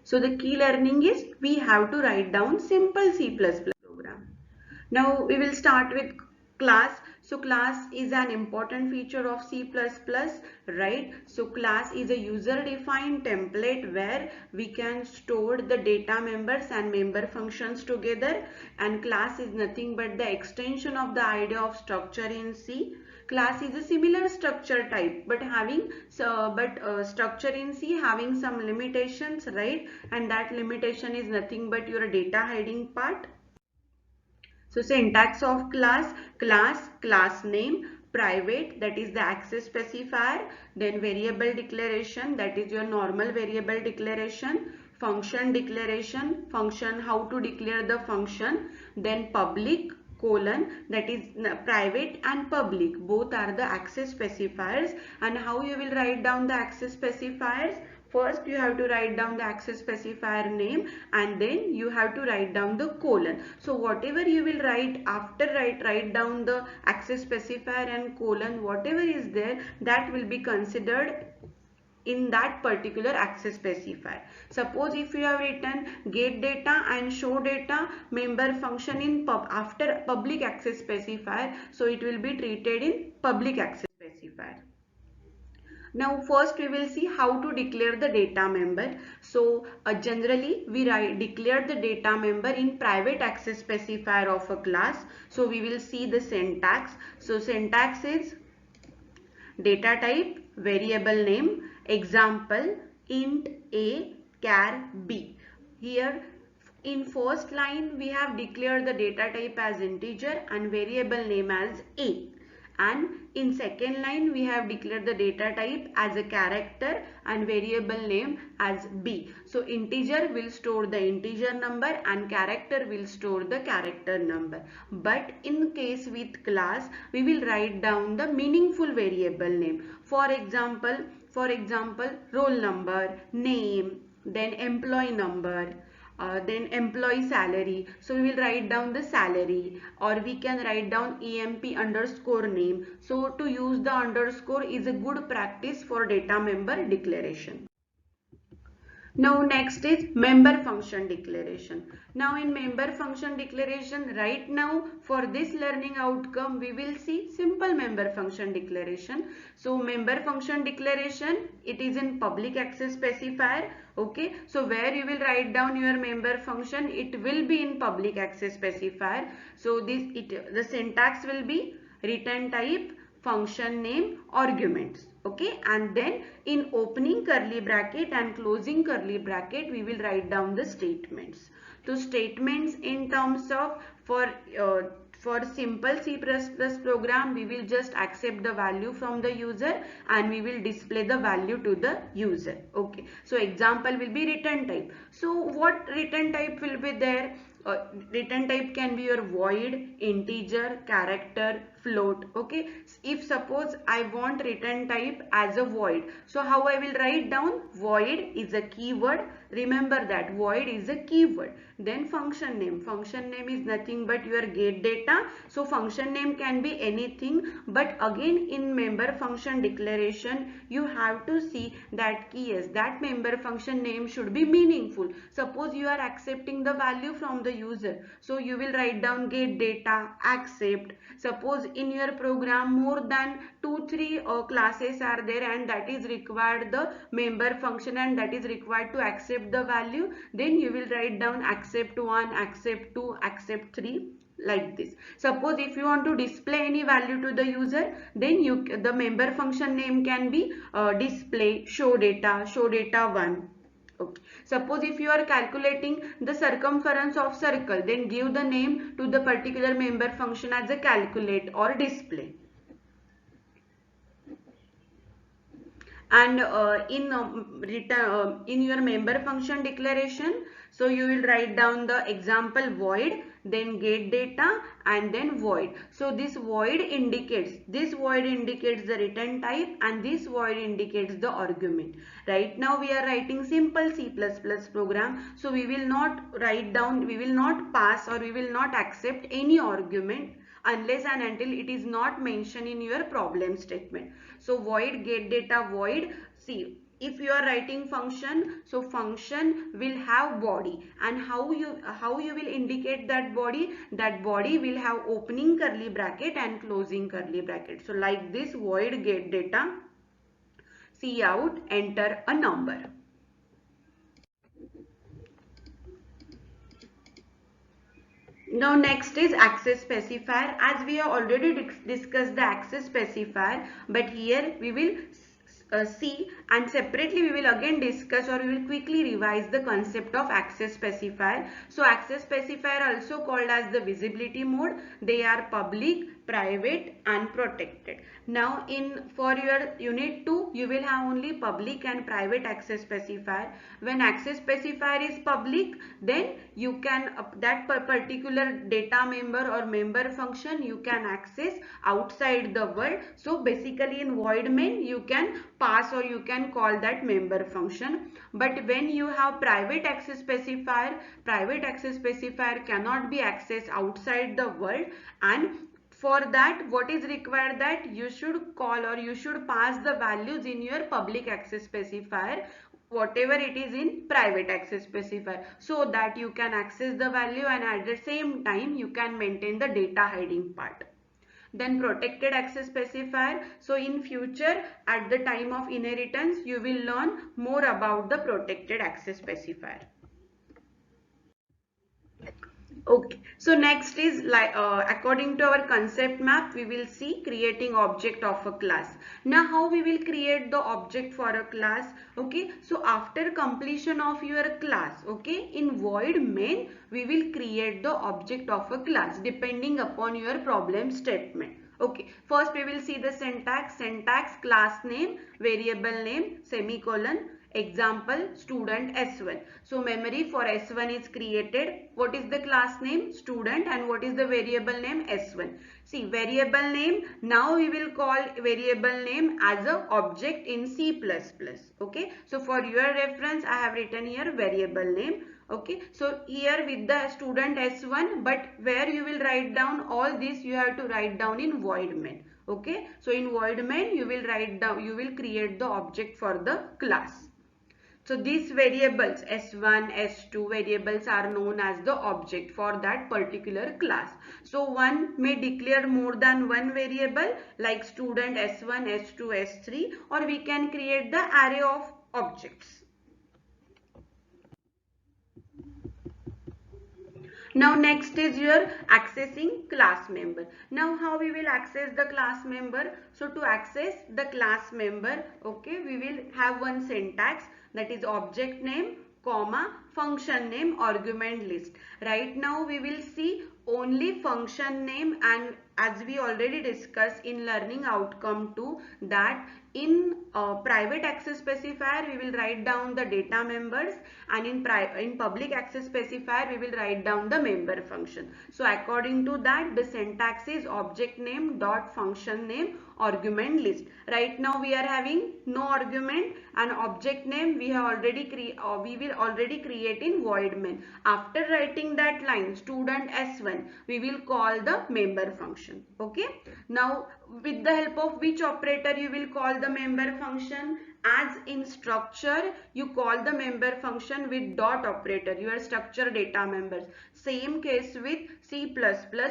So the key learning is we have to write down simple C++ program. Now we will start with class. So class is an important feature of C++, right? So class is a user defined template where we can store the data members and member functions together, and class is nothing but the extension of the idea of structure in C. Class is a similar structure type but structure in C having some limitations, right? And that limitation is nothing but your data hiding part. So syntax of class name, private, that is the access specifier, then variable declaration, that is your normal variable declaration, function declaration, function, how to declare the function, then public colon, that is private and public, both are the access specifiers. And how you will write down the access specifiers? First you have to write down the access specifier name, and then you have to write down the colon. So whatever you will write after write down the access specifier and colon, whatever is there, that will be considered in that particular access specifier. Suppose if you have written get data and show data member function in after public access specifier, so it will be treated in public access specifier. Now first we will see how to declare the data member. So generally we declare the data member in private access specifier of a class. So we will see the syntax. So syntax is data type, variable name, example int a char b. Here in first line we have declared the data type as integer and variable name as a, and in second line we have declared the data type as a character and variable name as b. So integer will store the integer number and character will store the character number. But in case with class we will write down the meaningful variable name. For example roll number, name, then employee number, then employee salary. So we will write down the salary, or we can write down emp underscore name. So to use the underscore is a good practice for data member declaration. Now next is member function declaration. Now in member function declaration, right now for this learning outcome we will see simple member function declaration. So member function declaration, it is in public access specifier. Okay, so where you will write down your member function, it will be in public access specifier. So the syntax will be return type, function name, arguments. Okay, and then in opening curly bracket and closing curly bracket we will write down the statements. So statements in terms of for simple C++ program we will just accept the value from the user and we will display the value to the user. Okay, so example will be return type. So what return type will be there? Return type can be your void, integer, character, float. Okay, if suppose I want return type as a void, so how I will write down? Void is a keyword. Remember that void is a keyword. Then function name is nothing but your get data. So function name can be anything, but again in member function declaration you have to see that yes, that member function name should be meaningful. Suppose you are accepting the value from the user, so you will write down get data accept. Suppose in your program more than 2-3 classes are there and that is required the member function and that is required to accept the value, then you will write down accept 1, accept 2, accept 3, like this. Suppose if you want to display any value to the user, then the member function name can be display show data 1. Okay. Suppose if you are calculating the circumference of circle, then give the name to the particular member function as a calculate or display. And in your member function declaration, so you will write down the example void, then get data, and then void. So this void indicates the return type and this void indicates the argument. Right now we are writing simple C++ program, so we will not pass or we will not accept any argument unless and until it is not mentioned in your problem statement. So void get data void. See, if you are writing function, so function will have body, and how you will indicate that body? That body will have opening curly bracket and closing curly bracket. So like this, void get data, cout, enter a number. Now next is access specifier. As we have already discussed the access specifier, but here we will see, and separately we will again discuss, or we will quickly revise the concept of access specifier. So access specifier also called as the visibility mode. They are public, private and protected. Now for your unit 2, you will have only public and private access specifier. When access specifier is public, then you can that particular data member or member function you can access outside the world. So basically in void main you can pass or you can call that member function. But when you have private access specifier cannot be accessed outside the world, and for that, what is required? That you should call or you should pass the values in your public access specifier, whatever it is in private access specifier, so that you can access the value and at the same time you can maintain the data hiding part. Then protected access specifier. So in future, at the time of inheritance, you will learn more about the protected access specifier. Okay, so next is like according to our concept map, we will see creating object of a class. Now how we will create the object for a class? Okay, so after completion of your class, okay, in void main we will create the object of a class depending upon your problem statement. Okay, first we will see the syntax. Class name, variable name, semicolon, example student S1. So memory for S1 is created. What is the class name? Student. And what is the variable name? S1. See, variable name, now we will call variable name as a object in C++. Okay, so for your reference I have written here variable name. Okay, so here with the student S1, but where you will write down all this, you have to write down in void main. Okay, so in void main you will write down, you will create the object for the class. So these variables S1, S2 variables are known as the object for that particular class. So one may declare more than one variable like student S1, S2, S3, or we can create the array of objects. Now next is your accessing class member. Now how we will access the class member? So to access the class member, okay, we will have one syntax, that is object name, comma, function name, argument list. Right now we will see only function name, and as we already discussed in learning outcome 2, that in private access specifier we will write down the data members, and in public access specifier we will write down the member function. So according to that, the syntax is object name dot function name argument list. Right now we are having no argument, and object name we have already we will already create in void main. After writing that line student S1, we will call the member function. Okay, now with the help of which operator you will call the member function? As in structure you call the member function with dot operator, your structure data members. Same case with C++,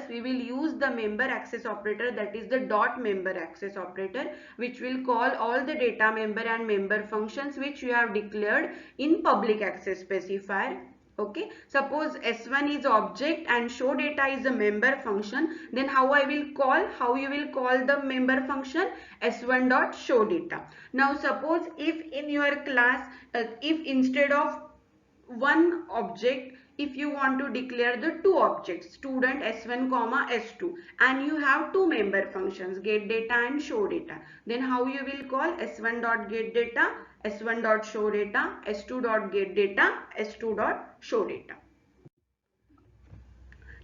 we will use the member access operator, that is the dot member access operator, which will call all the data member and member functions which you have declared in public access specifier. Okay, suppose S1 is object and show data is a member function, then how you will call the member function? S1 dot show data. Now suppose if in your class, if instead of one object, if you want to declare the two objects student S1 comma S2, and you have two member functions get data and show data, then how you will call? S1 dot get data, S1 dot show data, S2 dot get data, S2 dot show data.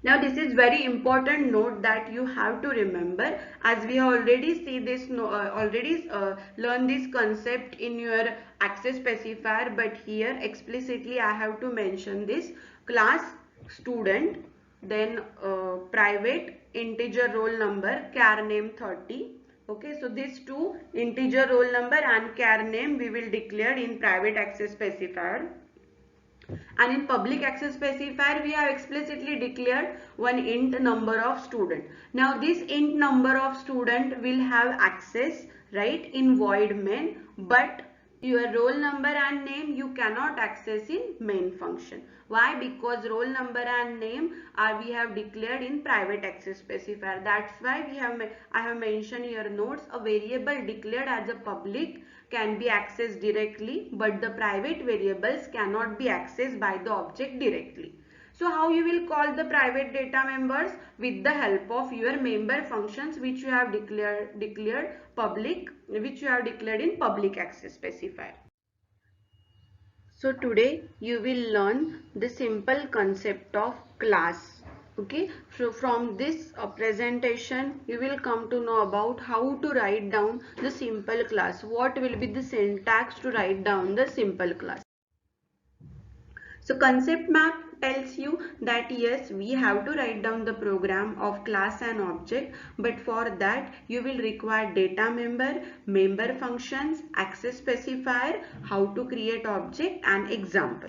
Now this is very important note that you have to remember, as we already see this learn this concept in your access specifier, but here explicitly I have to mention this: class student, then private integer roll number, char name 30, Okay, so these two, integer roll number and char name, we will declare in private access specifier. And in public access specifier, we have explicitly declared one int number of student. Now this int number of student will have access, right, in void main, but your roll number and name you cannot access in main function. Why? Because roll number and name are we have declared in private access specifier. That's why I have mentioned your notes, a variable declared as a public can be accessed directly, but the private variables cannot be accessed by the object directly. So how you will call the private data members? With the help of your member functions which you have declared public, which you have declared in public access specifier. So today you will learn the simple concept of class. Okay, so from this presentation you will come to know about how to write down the simple class. What will be the syntax to write down the simple class? So concept map tells you that yes, we have to write down the program of class and object, but for that you will require data member, member functions, access specifier, how to create object and example.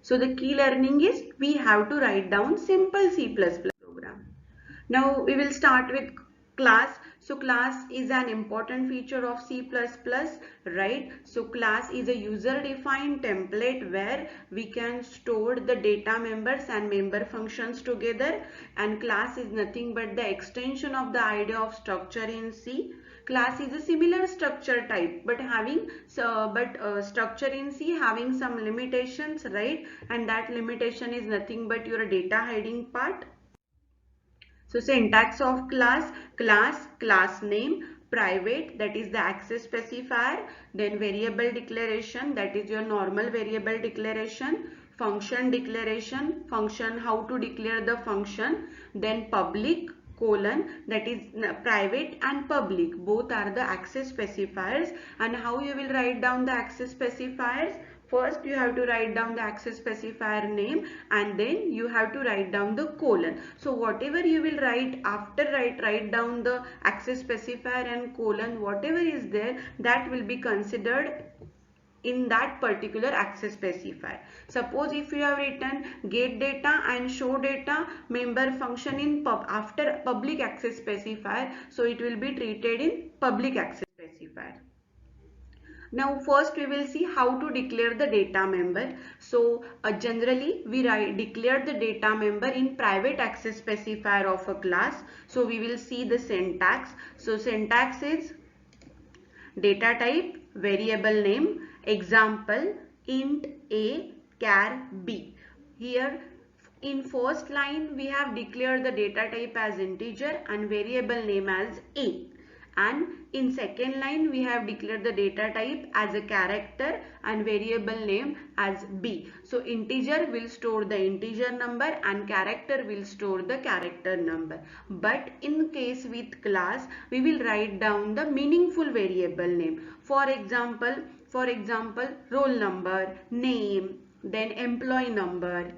So the key learning is we have to write down simple C++ program. Now we will start with class. So class is an important feature of C++, right? So class is a user defined template where we can store the data members and member functions together, and class is nothing but the extension of the idea of structure in C. Class is a similar structure type, but structure in C having some limitations, right? And that limitation is nothing but your data hiding part. So syntax of class, class name, private, that is the access specifier, then variable declaration, that is your normal variable declaration, function declaration, function how to declare the function, then public colon, that is private and public, both are the access specifiers. And how you will write down the access specifiers? First you have to write down the access specifier name, and then you have to write down the colon. So whatever you will write after write down the access specifier and colon, whatever is there, that will be considered in that particular access specifier. Suppose if you have written get data and show data member function in after public access specifier, so it will be treated in public access specifier. Now first we will see how to declare the data member. So generally we declare the data member in private access specifier of a class. So we will see the syntax. So syntax is data type, variable name, example int a char b. Here in first line we have declared the data type as integer and variable name as a. And in second line we have declared the data type as a character and variable name as b. So integer will store the integer number and character will store the character number. But in case with class we will write down the meaningful variable name. For example, roll number, name, then employee number,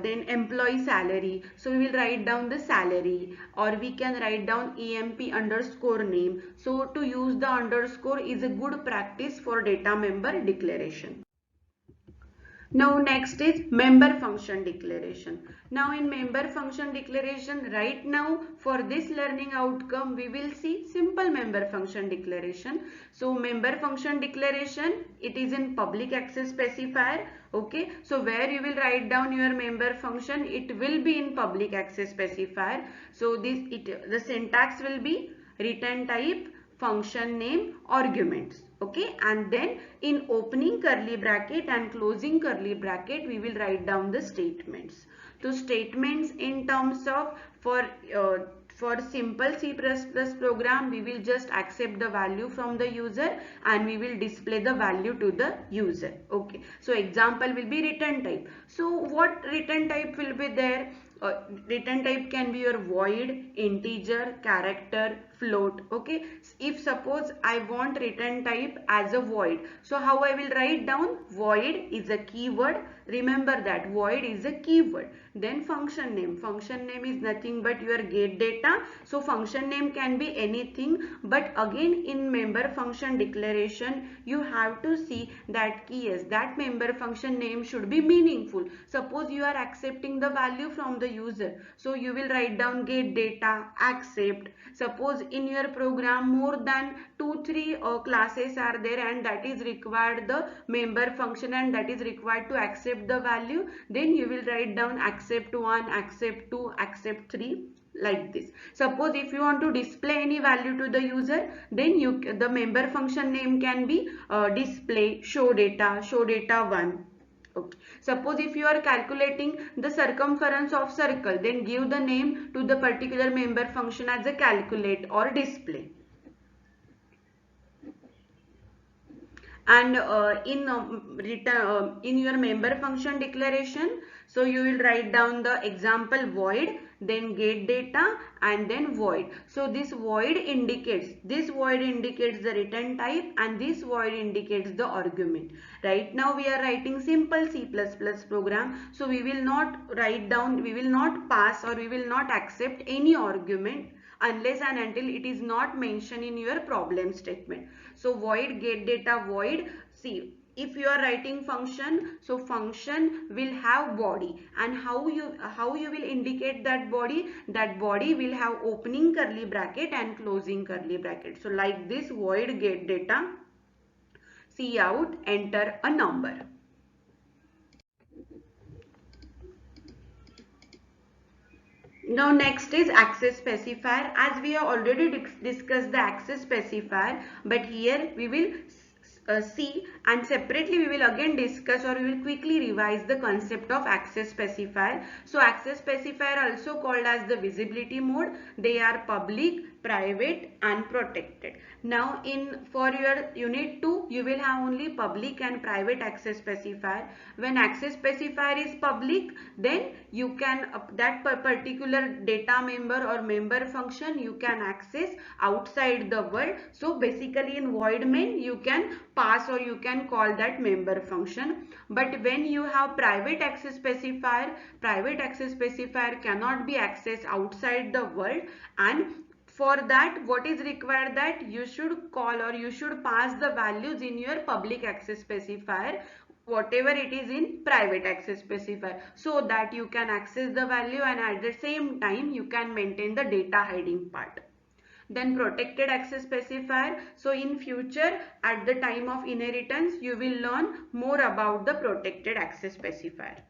then employee salary. So we will write down the salary, or we can write down emp underscore name. So to use the underscore is a good practice for data member declaration. Now next is member function declaration. Now in member function declaration, right now for this learning outcome we will see simple member function declaration. So member function declaration, it is in public access specifier. Okay, so where you will write down your member function, it will be in public access specifier. So the syntax will be return type, function name, arguments. Okay, and then in opening curly bracket and closing curly bracket we will write down the statements. So statements in terms of for simple C++ program we will just accept the value from the user and we will display the value to the user. Okay, so example will be return type. So what return type will be there? Return type can be your void, integer, character, float. Okay, if suppose I want return type as a void, so how I will write down? Void is a keyword. Remember that void is a keyword. Then function name is nothing but your get data. So function name can be anything, but again in member function declaration you have to see that yes, that member function name should be meaningful. Suppose you are accepting the value from the user, so you will write down get data accept. Suppose in your program more than 2-3 classes are there and that is required the member function and that is required to accept the value, then you will write down accept 1, accept 2, accept 3, like this. Suppose if you want to display any value to the user, then the member function name can be display show data 1. Okay. Suppose if you are calculating the circumference of circle, then give the name to the particular member function as a calculate or display. And in your member function declaration, so you will write down the example void, then get data and then void. So this void indicates the return type and this void indicates the argument. Right now we are writing simple C++ program, so we will not pass or we will not accept any argument unless and until it is not mentioned in your problem statement. So void get data void. See, if you are writing function, so function will have body, and how you will indicate that body? That body will have opening curly bracket and closing curly bracket. So like this, void get data cout enter a number. Now next is access specifier. As we have already discussed the access specifier, but here we will see, and separately we will again discuss or we will quickly revise the concept of access specifier. So access specifier also called as the visibility mode. They are public, private and protected. Now for your unit 2 you will have only public and private access specifier. When access specifier is public, then you can that particular data member or member function you can access outside the world. So basically in void main you can pass or you can call that member function. But when you have private access specifier cannot be accessed outside the world, and for that what is required, that you should call or you should pass the values in your public access specifier whatever it is in private access specifier, so that you can access the value and at the same time you can maintain the data hiding part. Then protected access specifier. So in future at the time of inheritance you will learn more about the protected access specifier.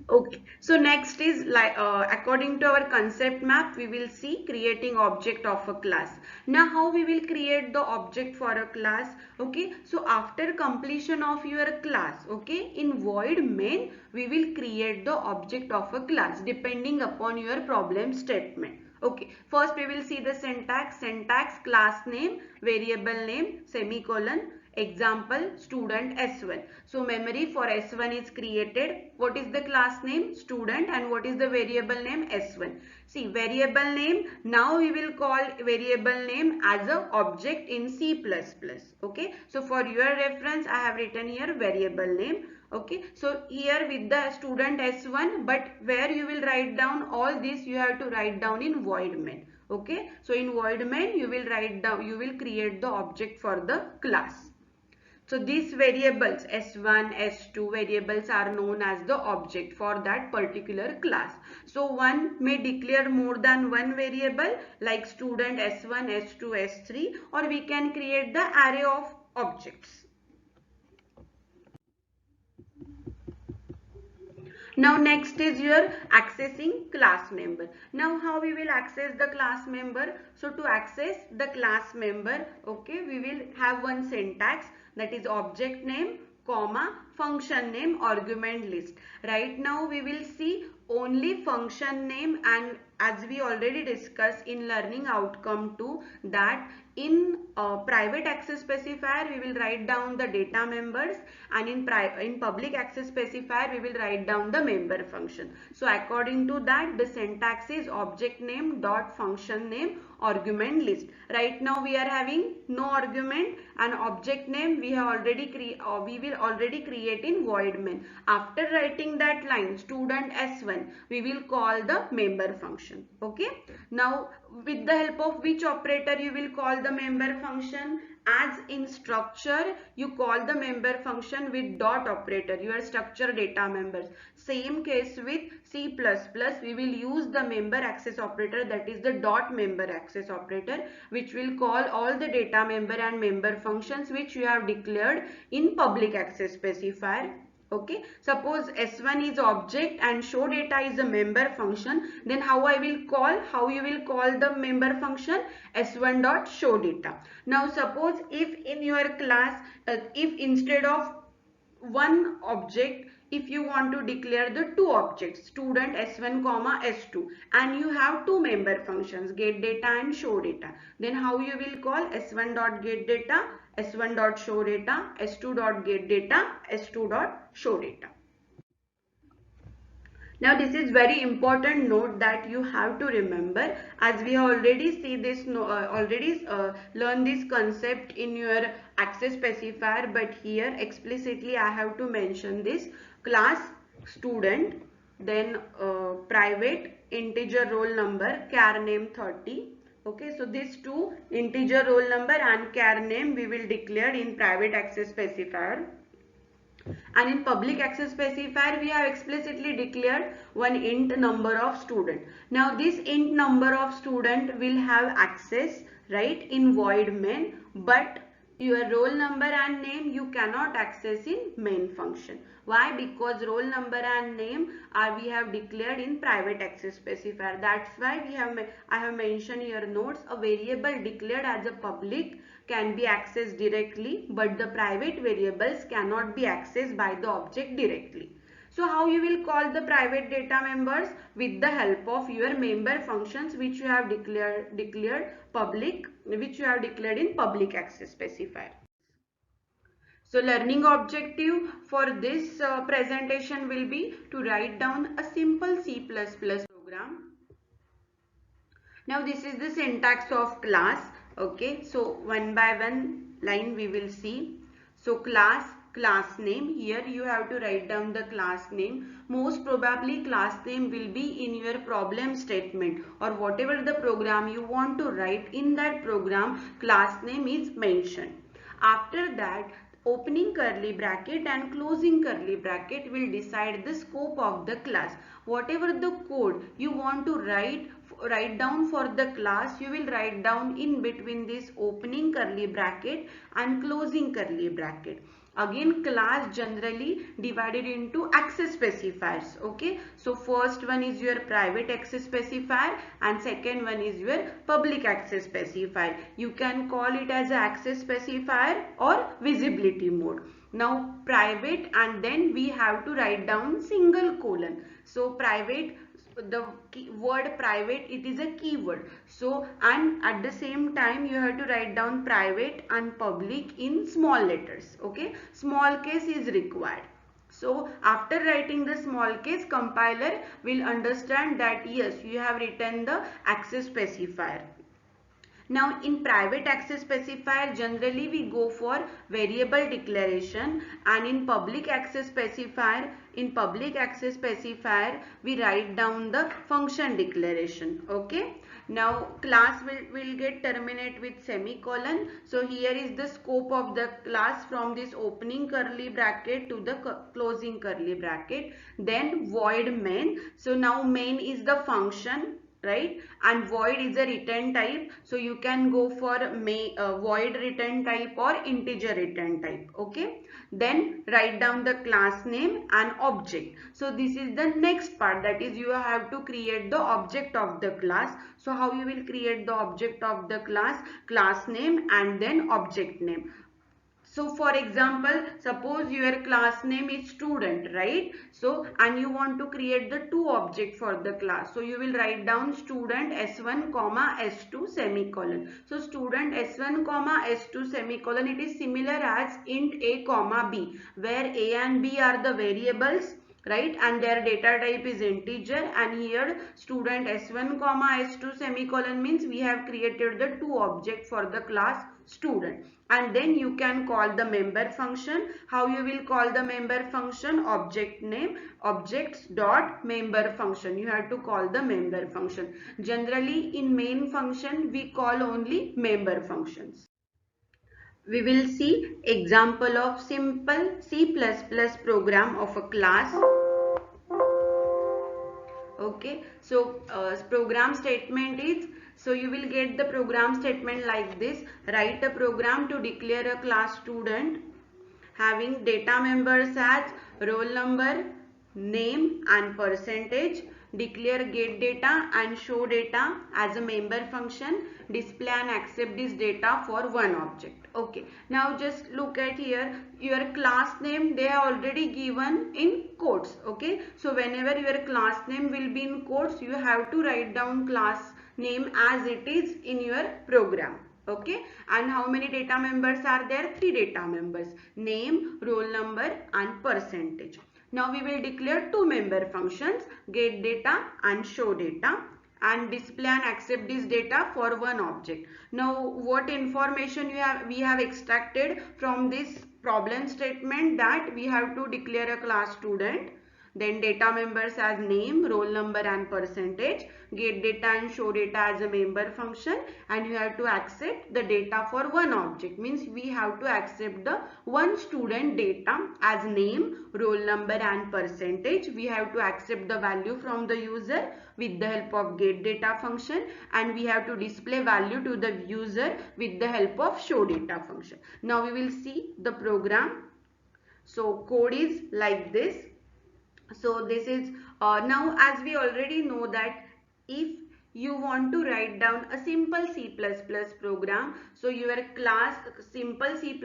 Okay, so next is according to our concept map we will see creating object of a class. Now how we will create the object for a class? Okay, so after completion of your class, okay, in void main we will create the object of a class depending upon your problem statement. Okay, first we will see the syntax. Class name, variable name, semicolon, example student S1. So memory for S1 is created. What is the class name? Student. And what is the variable name? S1. See, variable name, now we will call variable name as a object in C++. Okay, so for your reference I have written here variable name. Okay, so here with the student S1, but where you will write down all this you have to write down in void main. Okay, so in void main you will write down, you will create the object for the class. So these variables S1, S2 variables are known as the object for that particular class. So one may declare more than one variable like student S1, S2, S3, or we can create the array of objects. Now next is your accessing class member. Now how we will access the class member? So to access the class member, okay, we will have one syntax, that is object name, comma, function name, argument list. Right now we will see only function name, and as we already discussed in learning outcome 2, that in private access specifier we will write down the data members, and in public access specifier we will write down the member function. So according to that, the syntax is object name dot function name argument list. Right now we are having no argument, and object name we have already we will already create in void main. After writing that line student S1, we will call the member function. Okay. Now with the help of which operator you will call the member function? As in structure you call the member function with dot operator, your structure data members. Same case with C++, we will use the member access operator, that is the dot member access operator, which will call all the data member and member functions which you have declared in public access specifier. Okay, suppose S1 is object and show data is a member function, then how you will call the member function? S1 dot show data. Now suppose if in your class, if instead of one object, if you want to declare the two objects, student S1 comma S2, and you have two member functions, get data and show data, then how you will call? S1 dot get data, S1 dot show data, S2 dot get data, S2 dot show data. Now this is very important note that you have to remember, as we already see this, learn this concept in your access specifier, but here explicitly I have to mention this: class student, then private integer roll number, char name 30. Okay, so these two, integer roll number and char name, we will declare in private access specifier. And in public access specifier we have explicitly declared one int number of student. Now this int number of student will have access, right, in void main, but your roll number and name you cannot access in main function. Why? Because roll number and name we have declared in private access specifier. That's why I have mentioned your notes, a variable declared as a public can be accessed directly, but the private variables cannot be accessed by the object directly. So how you will call the private data members? With the help of your member functions which you have declared public, which you have declared in public access specifier. So learning objective for this presentation will be to write down a simple C++ program. Now this is the syntax of class. Okay, so one by one line we will see. So class name, here you have to write down the class name. Most probably class name will be in your problem statement, or whatever the program you want to write, in that program class name is mentioned. After that, opening curly bracket and closing curly bracket will decide the scope of the class. Whatever the code you want to write down for the class, you will write down in between this opening curly bracket and closing curly bracket. Again, class generally divided into access specifiers. Okay, so first one is your private access specifier and second one is your public access specifier. You can call it as a access specifier or visibility mode. Now private, and then we have to write down single colon. So private, the word private, it is a keyword. So, and at the same time you have to write down private and public in small letters. Okay, small case is required. So after writing the small case, compiler will understand that yes, you have written the access specifier. Now in private access specifier generally we go for variable declaration, and in public access specifier we write down the function declaration. Okay, now class will get terminate with semicolon. So here is the scope of the class from this opening curly bracket to the closing curly bracket. Then void main. So now main is the function, right, and void is a return type, so you can go for void return type or integer return type. Okay, then write down the class name and object. So this is the next part, that is you have to create the object of the class. So how you will create the object of the class? Class name and then object name. So for example, suppose your class name is student, right? So, and you want to create the two object for the class. So you will write down student S1 comma S2 semicolon. So student S1 comma S2 semicolon, it is similar as int A comma B, where A and B are the variables, right, and their data type is integer, and here student S1 comma S2 semicolon means we have created the two object for the class student. And then you can call the member function. How you will call the member function? Object name objects dot member function. You have to call the member function. Generally in main function we call only member functions. We will see example of simple C++ program of a class. Okay, so program statement is, so you will get the program statement like this. Write a program to declare a class student having data members as roll number, name and percentage. Declare get data and show data as a member function. Display and accept this data for one object. Okay, now just look at here, your class name they are already given in quotes. Okay, so whenever your class name will be in quotes, you have to write down class name as it is in your program. Okay, and how many data members are there? 3 data members, name, roll number and percentage. Now we will declare two member functions, get data and show data, and display and accept this data for one object. Now what information we have extracted from this problem statement, that we have to declare a class student, then data members as name, roll number and percentage, get data and show data as a member function, and you have to accept the data for one object. Means we have to accept the one student data as name, roll number and percentage. We have to accept the value from the user with the help of get data function, and we have to display value to the user with the help of show data function. Now we will see the program. So code is like this. So this is now, as we already know that if you want to write down a simple C++ program, so your class simple C++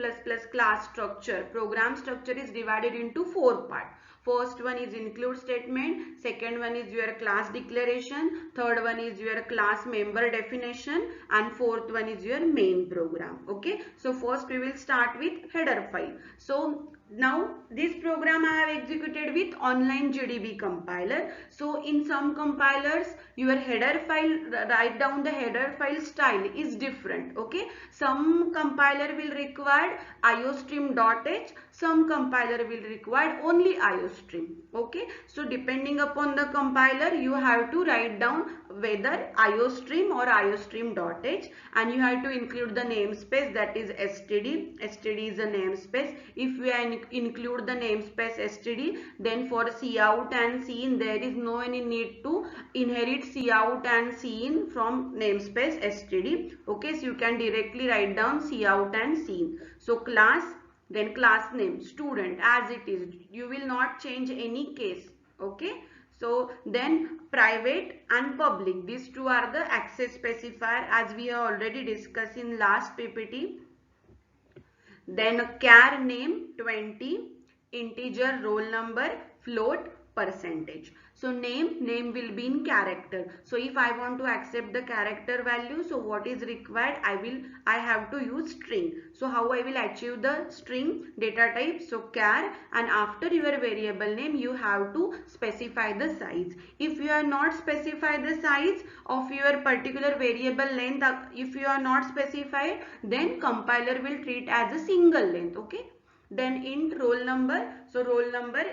class structure, program structure is divided into 4 parts. First one is include statement, second one is your class declaration, third one is your class member definition, and fourth one is your main program. Okay, so first we will start with header file. So now this program I have executed with online GDB compiler. So in some compilers your header file, write down the header file style is different. Okay, some compiler will require iostream.h, some compiler will require only iostream. Okay, so depending upon the compiler you have to write down whether iostream or iostream.h, and you have to include the namespace, that is std. Std is a namespace. If we include the namespace std, then for cout and cin there is no any need to inherit cout and cin from namespace std. Okay, so you can directly write down cout and cin. So class, then class name student as it is, you will not change any case. Okay, so then private and public, these two are the access specifier as we have already discussed in last PPT. Then char name 20, integer, roll number, float, percentage. So name will be in character. So if I want to accept the character value, so what is required? I have to use string. So how I will achieve the string data type? So char, and after your variable name you have to specify the size. If you are not specify the size of your particular variable length, if you are not specified, then compiler will treat as a single length. Okay. Then int roll number, so roll number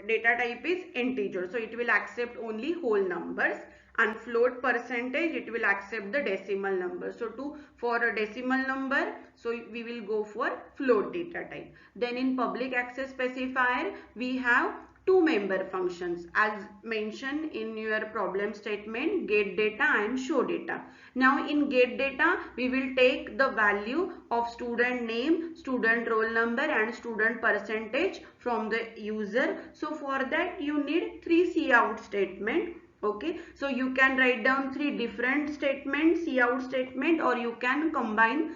data type is integer, so it will accept only whole numbers, and float percentage, it will accept the decimal number. So for a decimal number, so we will go for float data type. Then in public access specifier we have two member functions as mentioned in your problem statement, get data and show data. Now in get data we will take the value of student name, student roll number and student percentage from the user. So for that you need 3 cout statement. Okay, so you can write down 3 different statements, cout statement, or you can combine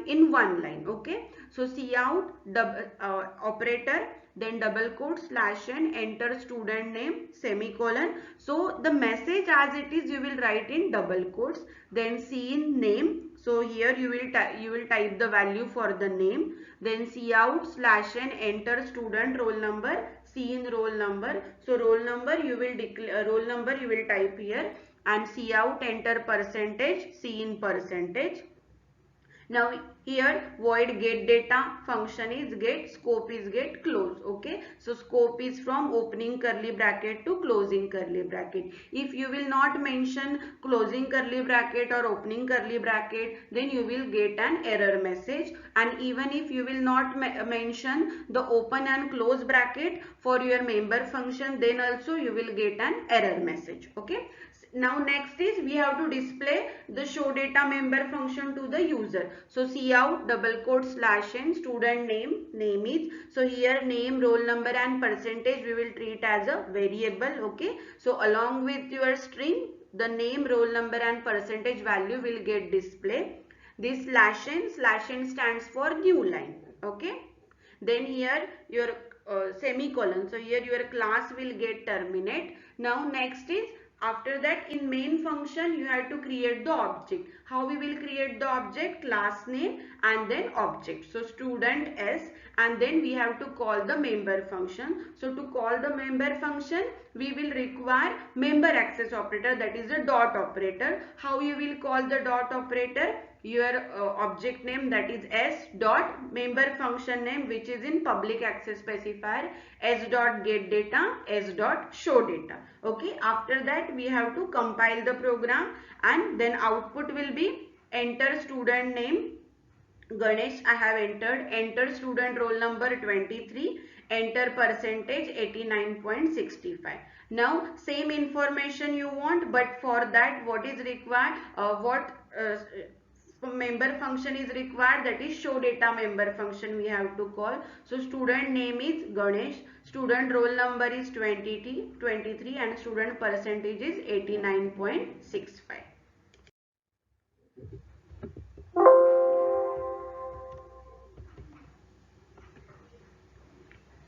in one line. Okay, So cout operator, then double quote slash n, enter student name, semicolon. So the message as it is you will write in double quotes. Then cin name. So here you will type the value for the name. Then cout slash n, enter student roll number, cin roll number. So roll number you will declare, roll number you will type here, and cout enter percentage, cin percentage. Now here void get data function is get, scope is get, close. Okay, so scope is from opening curly bracket to closing curly bracket. If you will not mention closing curly bracket or opening curly bracket, then you will get an error message. And even if you will not mention the open and close bracket for your member function, then also you will get an error message. Okay. Now next is we have to display the show data member function to the user. So cout double quote slash n, student name, name is, so here name, roll number and percentage we will treat as a variable. Okay, so along with your string, the name, roll number and percentage value will get display. This slash n stands for new line. Okay, then here your semicolon, so here your class will get terminate. Now next is, after that in main function you have to create the object. How we will create the object? Class name and then object. So student s, and then we have to call the member function. So to call the member function we will require member access operator, that is a dot operator. How you will call the dot operator? Your object name, that is s dot member function name, which is in public access specifier, s dot get data, s dot show data. Okay, after that we have to compile the program, and then output will be enter student name Ganesh, I have entered, enter student roll number 23, enter percentage 89.65. Now same information you want, but for that what is required, member function is required, that is show data member function we have to call. So student name is Ganesh, student roll number is 23 and student percentage is 89.65.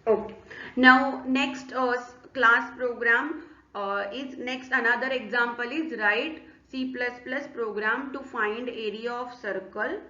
Okay. Now next class program is next, another example is write C++ program to find area of circle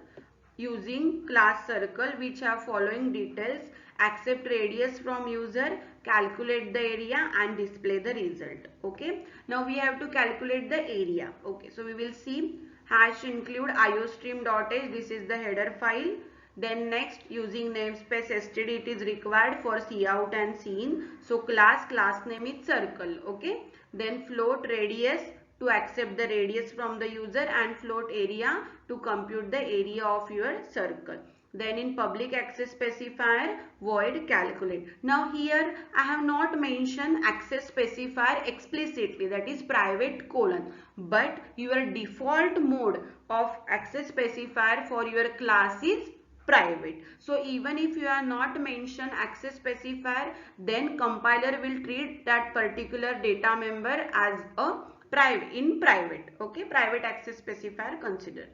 using class circle, which have following details: accept radius from user, calculate the area and display the result. Okay, now we have to calculate the area. Okay, so we will see hash include iostream.h, this is the header file. Then next, using namespace std, it is required for cout and cin. So class name is circle. Okay, then float radius to accept the radius from the user, and float area to compute the area of your circle. Then in public access specifier void calculate. Now here I have not mentioned access specifier explicitly, that is private colon, but your default mode of access specifier for your class is private. So even if you are not mention access specifier, then compiler will treat that particular data member as a private. Okay, private access specifier consider.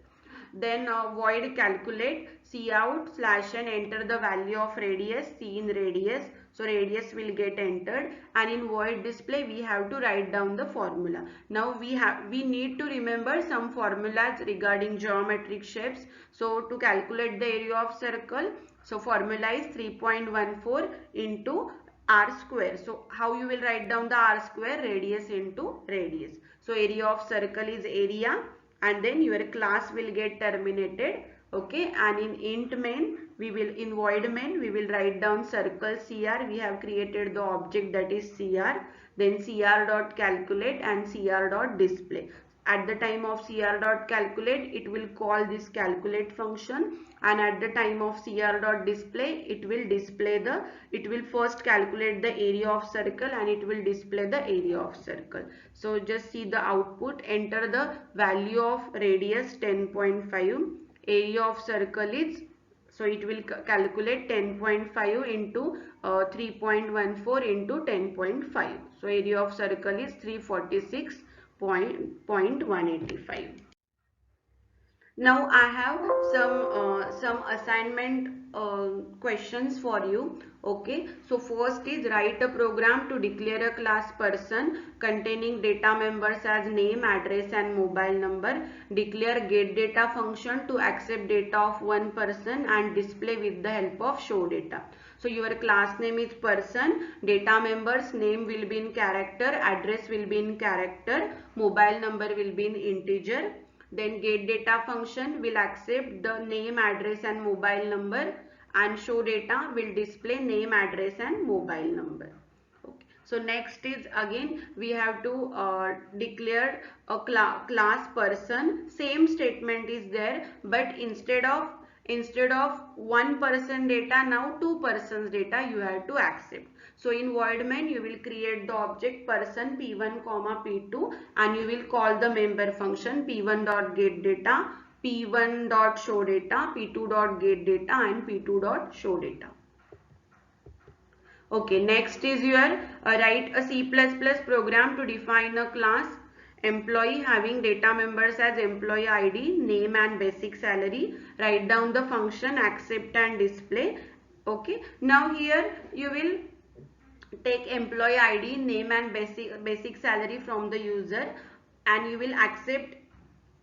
Then void calculate, cout slash n, enter the value of radius, cin radius, so radius will get entered, and in void display we have to write down the formula. Now we need to remember some formulas regarding geometric shapes. So to calculate the area of circle, so formula is 3.14 into r square. So how you will write down the r square? Radius into radius. So area of circle is area, and then your class will get terminated. Okay, and in int main we will, in void main we will write down circle cr. We have created the object, that is cr. Then cr dot calculate and cr dot display. At the time of cr dot calculate, it will call this calculate function, and at the time of cr dot display, it will first calculate the area of circle and it will display the area of circle. So just see the output, enter the value of radius 10.5, area of circle is, so it will calculate 10.5 into 3.14 into 10.5. So area of circle is 346.185. Now I have some assignment questions for you. Okay, so first is write a program to declare a class person containing data members as name, address and mobile number. Declare get data function to accept data of one person and display with the help of show data. So your class name is person, data members name will be in character, address will be in character, mobile number will be in integer. Then get data function will accept the name, address and mobile number, and show data will display name, address and mobile number. Okay. So next is again we have to declare a class person. Same statement is there, but instead of one person data, now two persons data you have to accept. So in void main you will create the object person p1 comma p2 and you will call the member function p1 dot get data, p1 dot show data, p2 dot get data and p2 dot show data. Okay, next is your write a C++ program to define a class employee having data members as employee ID, name and basic salary. Write down the function accept and display. Okay, now here you will take employee ID, name and basic salary from the user and you will accept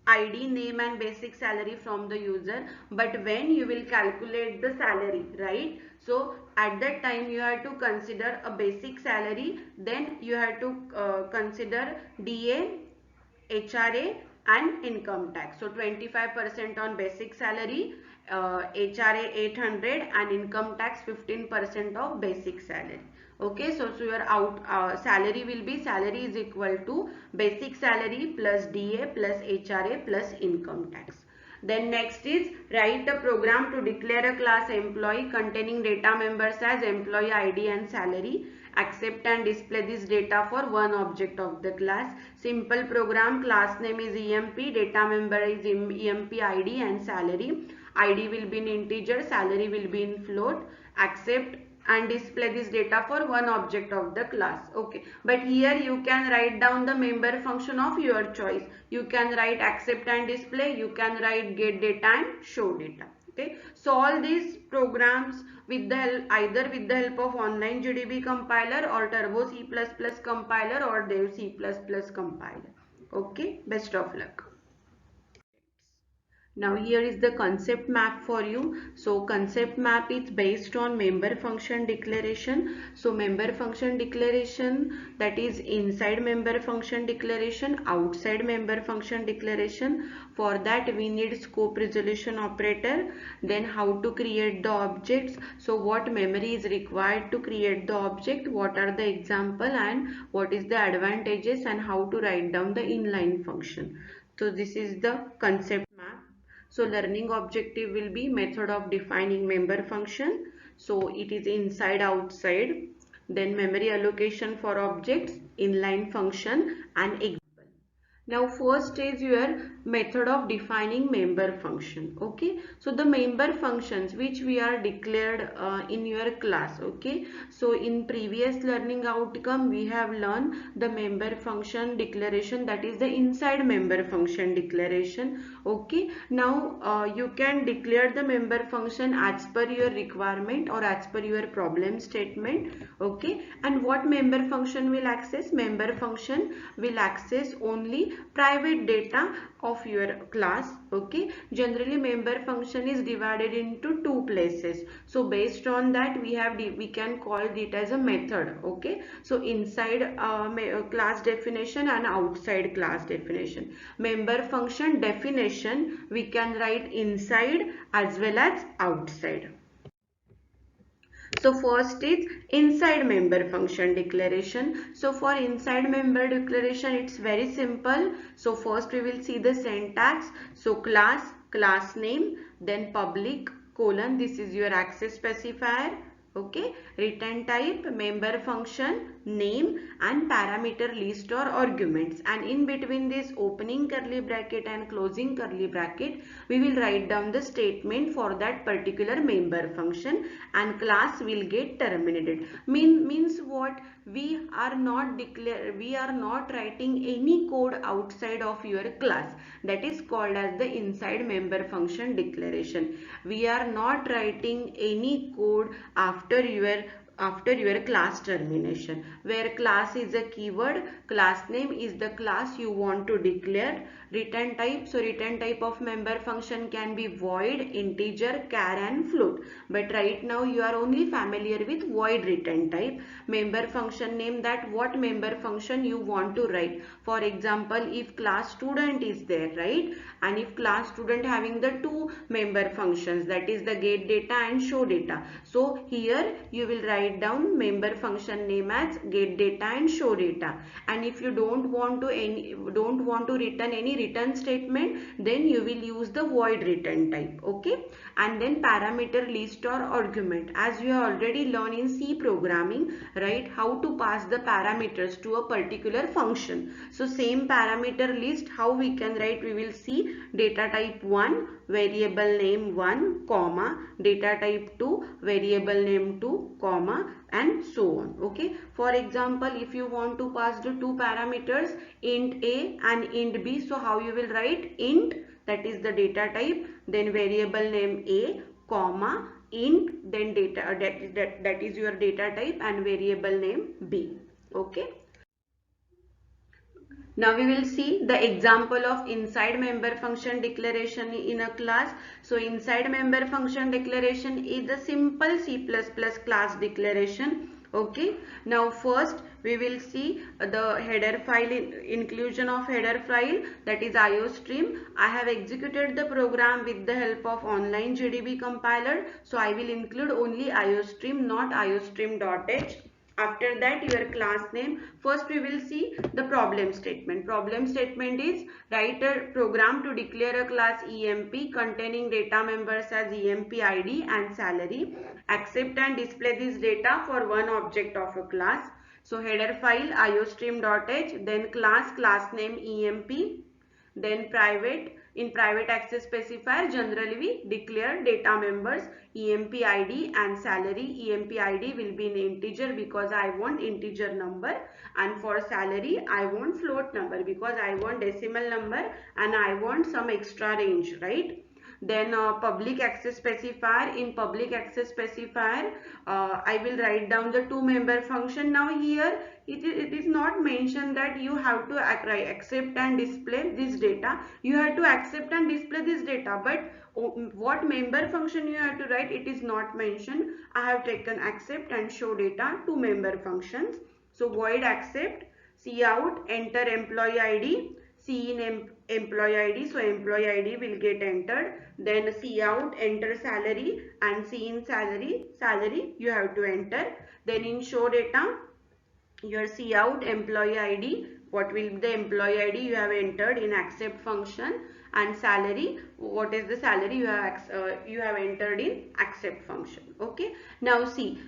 ID, name and basic salary from the user. But when you will calculate the salary, right? So at that time you have to consider a basic salary, then you have to consider DA, HRA and income tax. So 25% on basic salary, HRA 800 and income tax 15% of basic salary. Okay, so your salary will be salary is equal to basic salary plus DA plus HRA plus income tax. Then next is write a program to declare a class employee containing data members as employee ID and salary. Accept and display this data for one object of the class. Simple program, class name is EMP, data member is EMP ID and salary. ID will be in integer, salary will be in float. Accept and display this data for one object of the class. Okay, but here you can write down the member function of your choice. You can write accept and display, you can write get data and show data. Okay, so all these programs with the help, either with the help of online GDB compiler or Turbo C++ compiler or Dev C++ compiler. Okay, best of luck. Now here is the concept map for you. So concept map is based on member function declaration. So member function declaration, that is inside member function declaration, outside member function declaration. For that we need scope resolution operator. Then how to create the objects. So what memory is required to create the object, what are the example and what is the advantages and how to write down the inline function. So this is the concept map. So learning objective will be method of defining member function. So it is inside outside. Then memory allocation for objects, inline function and example. Now first is your method of defining member function. Okay, so the member functions which we are declared in your class. Okay, so in previous learning outcome we have learned the member function declaration, that is the inside member function declaration. Okay, now you can declare the member function as per your requirement or as per your problem statement. Okay, and what member function will access? Member function will access only private data of your class. Okay, generally member function is divided into two places. So based on that we can call it as a method. Okay, so inside class definition and outside class definition. Member function definition we can write inside as well as outside. So first is inside member function declaration. So for inside member declaration it's very simple. So first we will see the syntax. So class name, then public colon, this is your access specifier. Okay, return type, member function, name and parameter list or arguments, and in between this opening curly bracket and closing curly bracket we will write down the statement for that particular member function, and class will get terminated. Means what? We are not writing any code outside of your class. That is called as the inside member function declaration. We are not writing any code after your class termination, where class is a keyword, class name is the class you want to declare, return type, so return type of member function can be void, integer, char and float, but right now you are only familiar with void return type. Member function name, that what member function you want to write. For example, if class student is there, right, and if class student having the two member functions, that is the get data and show data, so here you will write down member function name as get data and show data, and if you don't want to return any return statement, then you will use the void return type. Okay, and then parameter list or argument, as you have already learned in C programming, right, how to pass the parameters to a particular function. So same parameter list, how we can write, we will see data type 1 variable name 1 comma, data type 2 variable name 2 comma, and so on. Okay, for example, if you want to pass the two parameters int a and int b, so how you will write? Int, that is the data type, then variable name a comma, int, then data that is your data type, and variable name b. Okay, now we will see the example of inside member function declaration in a class. So inside member function declaration is a simple C++ class declaration. Okay, now first we will see the header file, inclusion of header file, that is IOStream. I have executed the program with the help of online JDB compiler, so I will include only IOStream, not iostream.h. After that, your class name. First we will see the problem statement. Problem statement is write a program to declare a class EMP containing data members as EMP ID and salary. Accept and display this data for one object of a class. So header file iostream.h, then class name EMP, then private, in private access specifier generally we declare data members EMP ID and salary. EMP ID will be in integer because I want integer number, and for salary I want float number because I want decimal number and I want some extra range, right? Then public access specifier, in public access specifier I will write down the two member function. Now here it is not mentioned that you have to accept and display this data. You have to accept and display this data, but what member function you have to write, it is not mentioned. I have taken accept and show data, two member functions. So void accept, cout, enter employee ID, C in employee ID, so employee ID will get entered. Then cout, enter salary, and C in salary you have to enter. Then in show data, your cout employee ID, what will be the employee ID you have entered in accept function, and salary, what is the salary you have entered in accept function. Okay, now see,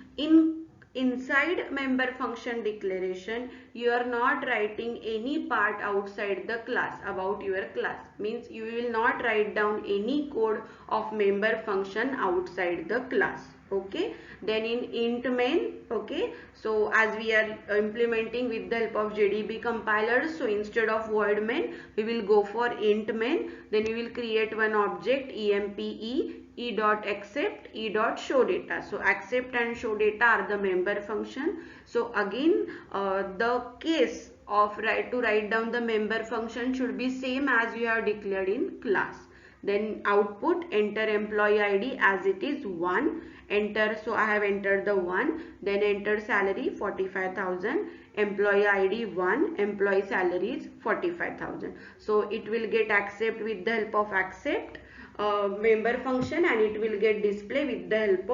inside member function declaration you are not writing any part outside the class about your class, means you will not write down any code of member function outside the class. Okay, then in int main, okay, so as we are implementing with the help of JDB compilers, so instead of void main we will go for int main. Then we will create one object empe dot accept dot show data. So accept and show data are the member function. So again the case of to write down the member function should be same as you have declared in class. Then output, enter employee ID as it is 1, enter, so I have entered the 1, then enter salary 45,000, employee ID 1, employee salary is 45,000. So it will get accept with the help of accept member function, and it will get display with the help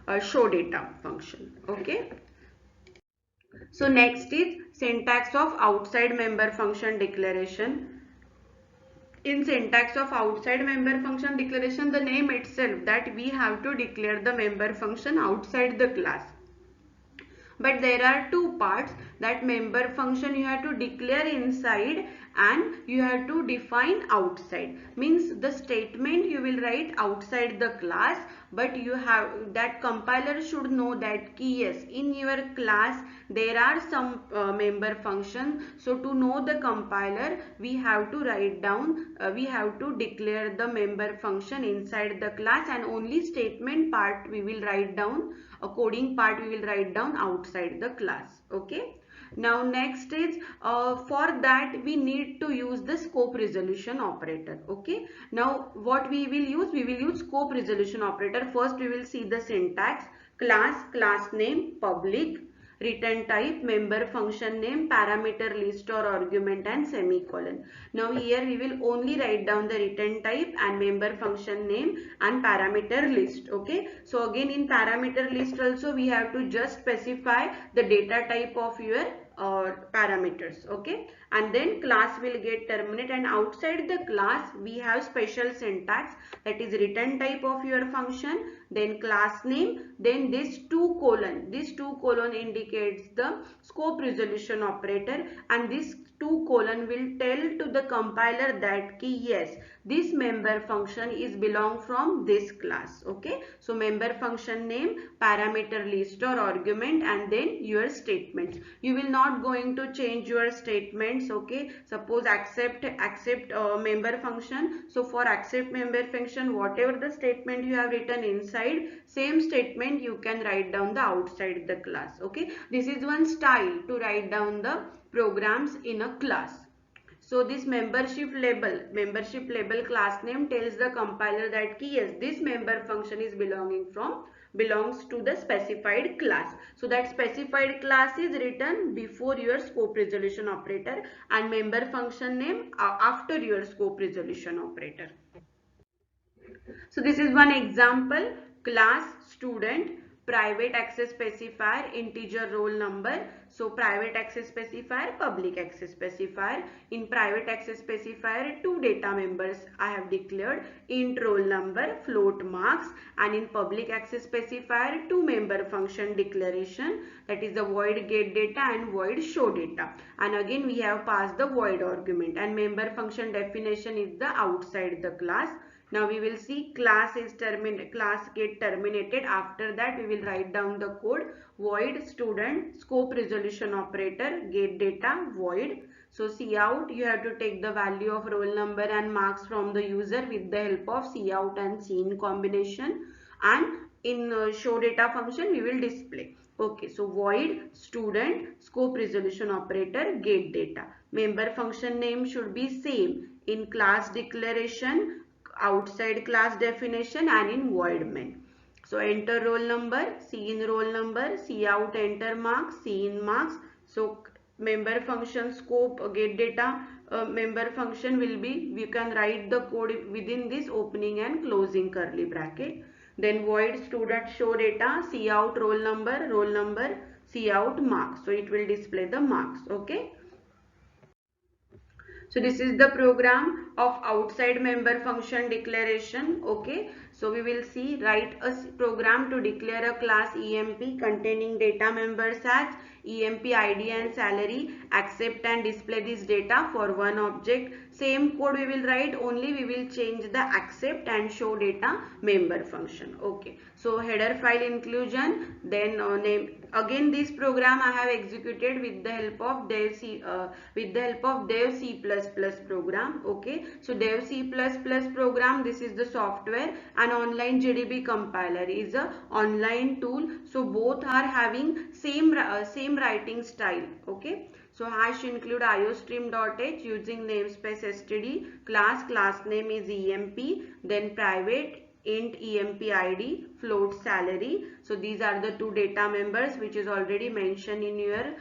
of show data function. Okay. So next is syntax of outside member function declaration. In syntax of outside member function declaration, the name itself that we have to declare the member function outside the class. but there are two parts, that member function you have to declare inside and you have to define outside. Means the statement you will write outside the class, but you have that compiler should know that yes, in your class there are some member function. So to know the compiler, we have to write down, we have to declare the member function inside the class, and only statement part we will write down, a coding part we will write down outside the class. Okay. Now next is for that we need to use the scope resolution operator. Okay. Now what we will use? We will use scope resolution operator. First we will see the syntax: class, class name, public, return type, member function name, parameter list or argument, and semicolon. Now here we will only write down the return type and member function name and parameter list. Okay. So again in parameter list also we have to just specify the data type of your parameters. Okay. And then class will get terminated, and outside the class we have special syntax, that is return type of your function, then class name, then this 2:, this 2:, indicates the scope resolution operator, and this 2:, will tell to the compiler that yes, this member function is belong from this class. Okay. So member function name, parameter list or argument, and then your statements. You will not going to change your statements. Okay. Suppose accept member function. So for accept member function, whatever the statement you have written inside, same statement you can write down the outside the class. Okay. This is one style to write down the programs in a class. So this membership label class name tells the compiler that yes, this member function is belongs to the specified class. So that specified class is written before your scope resolution operator, and member function name after your scope resolution operator. So this is one example: class, student, private access specifier, integer roll number. So private access specifier, public access specifier. In private access specifier, two data members I have declared: int roll number, float marks. And in public access specifier, two member function declaration, that is the void get data and void show data. And again we have passed the void argument, and member function definition is the outside the class. Now we will see class get terminated. After that we will write down the code: void student, scope resolution operator, get data, void. So cout, you have to take the value of roll number and marks from the user with the help of cout and cin combination, and in show data function we will display. Okay, so void student, scope resolution operator, get data. Member function name should be same in class declaration, outside class definition, and in void main. So enter roll number, cin roll number, cout enter marks, cin marks. So member function scope get data member function will be, we can write the code within this opening and closing curly bracket. Then void student show data, cout roll number, cout marks. So it will display the marks. Okay. So this is the program of outside member function declaration. Okay. So we will see, write a program to declare a class EMP containing data members as EMP ID and salary, accept and display this data for one object. Same code we will write, only we will change the accept and show data member function. Okay. So header file inclusion, then name. Again this program I have executed with the help of Dev C program. Okay. So Dev C program, this is the software, and online JDB compiler is a online tool. So both are having same writing style. Okay. So hash include iostream.h using namespace std, class name is EMP, then private int EMP ID, float salary. So these are the two data members which is already mentioned in your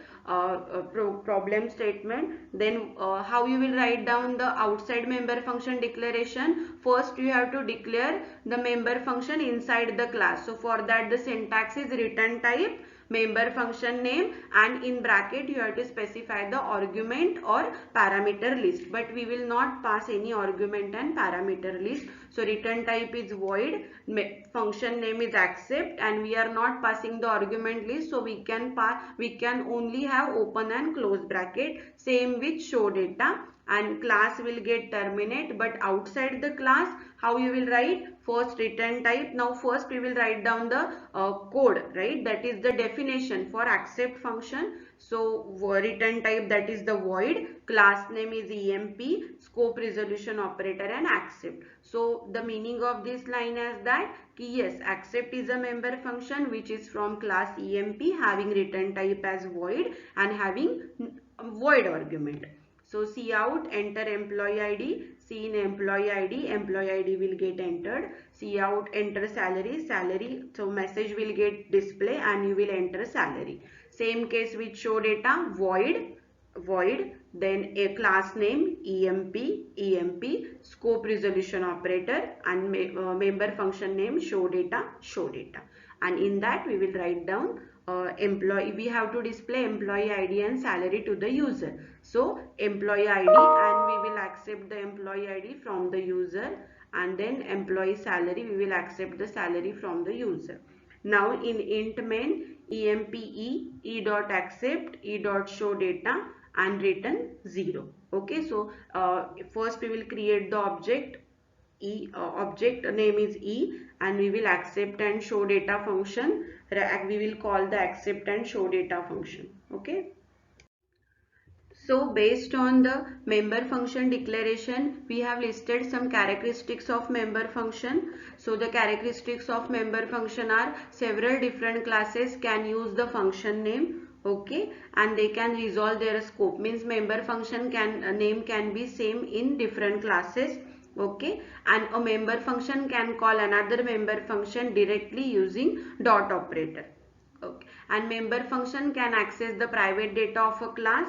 problem statement. Then how you will write down the outside member function declaration? First you have to declare the member function inside the class. So for that the syntax is return type, member function name, and in bracket you have to specify the argument or parameter list, but we will not pass any argument and parameter list. So return type is void, function name name is accept, and we are not passing the argument list, so we can only have open and close bracket. Same with show data, and class will get terminate, but outside the class how you will write? First return type. Now first we will write down the code, right? That is the definition for accept function. So return type, that is the void, class name is emp, scope resolution operator, and accept. So the meaning of this line is that yes, accept is a member function which is from class emp, having return type as void and having void argument. So cout, enter employee ID, see in employee ID will get entered. Cout, enter salary, so message will get display and you will enter salary. Same case with show data, void, then a class name emp, scope resolution operator, and member function name show data. And in that we will write down employee. We have to display employee ID and salary to the user. So employee ID, and we will accept the employee ID from the user, and then employee salary, we will accept the salary from the user. Now in int main, emp e dot accept, e dot show data, and return 0. Okay, so first we will create the object. Object name is E, and we will accept and show data function. We will call the accept and show data function. Okay. So based on the member function declaration, we have listed some characteristics of member function. So the characteristics of member function are several different classes can use the function name. Okay, and they can resolve their scope, means member function name can be same in different classes. Okay, and a member function can call another member function directly using dot operator. Okay, and member function can access the private data of a class.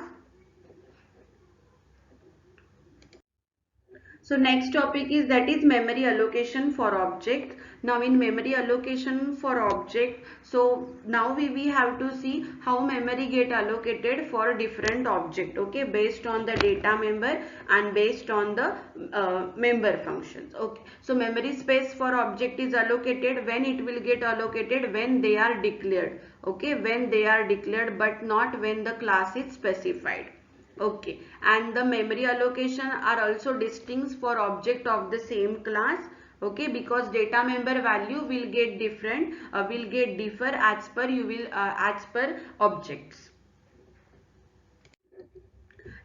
So next topic is, that is memory allocation for object. Now in memory allocation for object, so now we have to see how memory get allocated for different object. Okay, based on the data member and based on the member functions. Okay, so memory space for object is allocated when it will get allocated when they are declared. Okay, when they are declared, but not when the class is specified. Okay, and the memory allocation are also distinct for object of the same class. Okay, because data member value will get different, will get differ as per objects.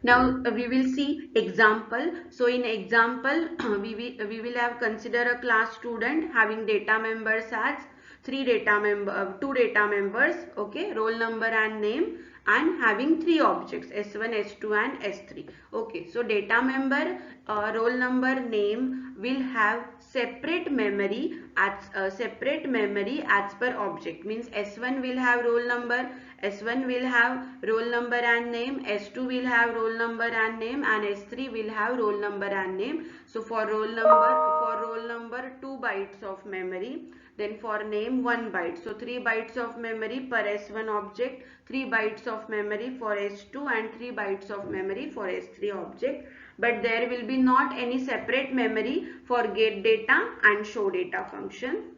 Now we will see example. So in example we will have consider a class student having data members as two data members. Okay, roll number and name, and having three objects S1, S2 and S3. Okay, so data member, roll number, name will have separate memory as per object, means S1 will have roll number, S1 will have roll number and name, S2 will have roll number and name, and S3 will have roll number and name. So for roll number 2 bytes of memory, then for name 1 byte. So 3 bytes of memory per S1 object, 3 bytes of memory for S2, and 3 bytes of memory for S3 object. But there will be not any separate memory for get data and show data function.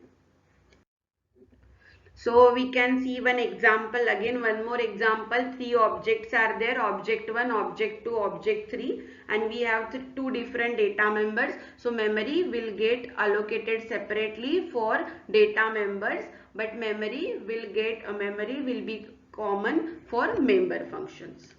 So we can see one example, again one more example. Three objects are there, object 1, object 2, object 3, and we have two different data members. So memory will get allocated separately for data members, but memory will be common for member functions.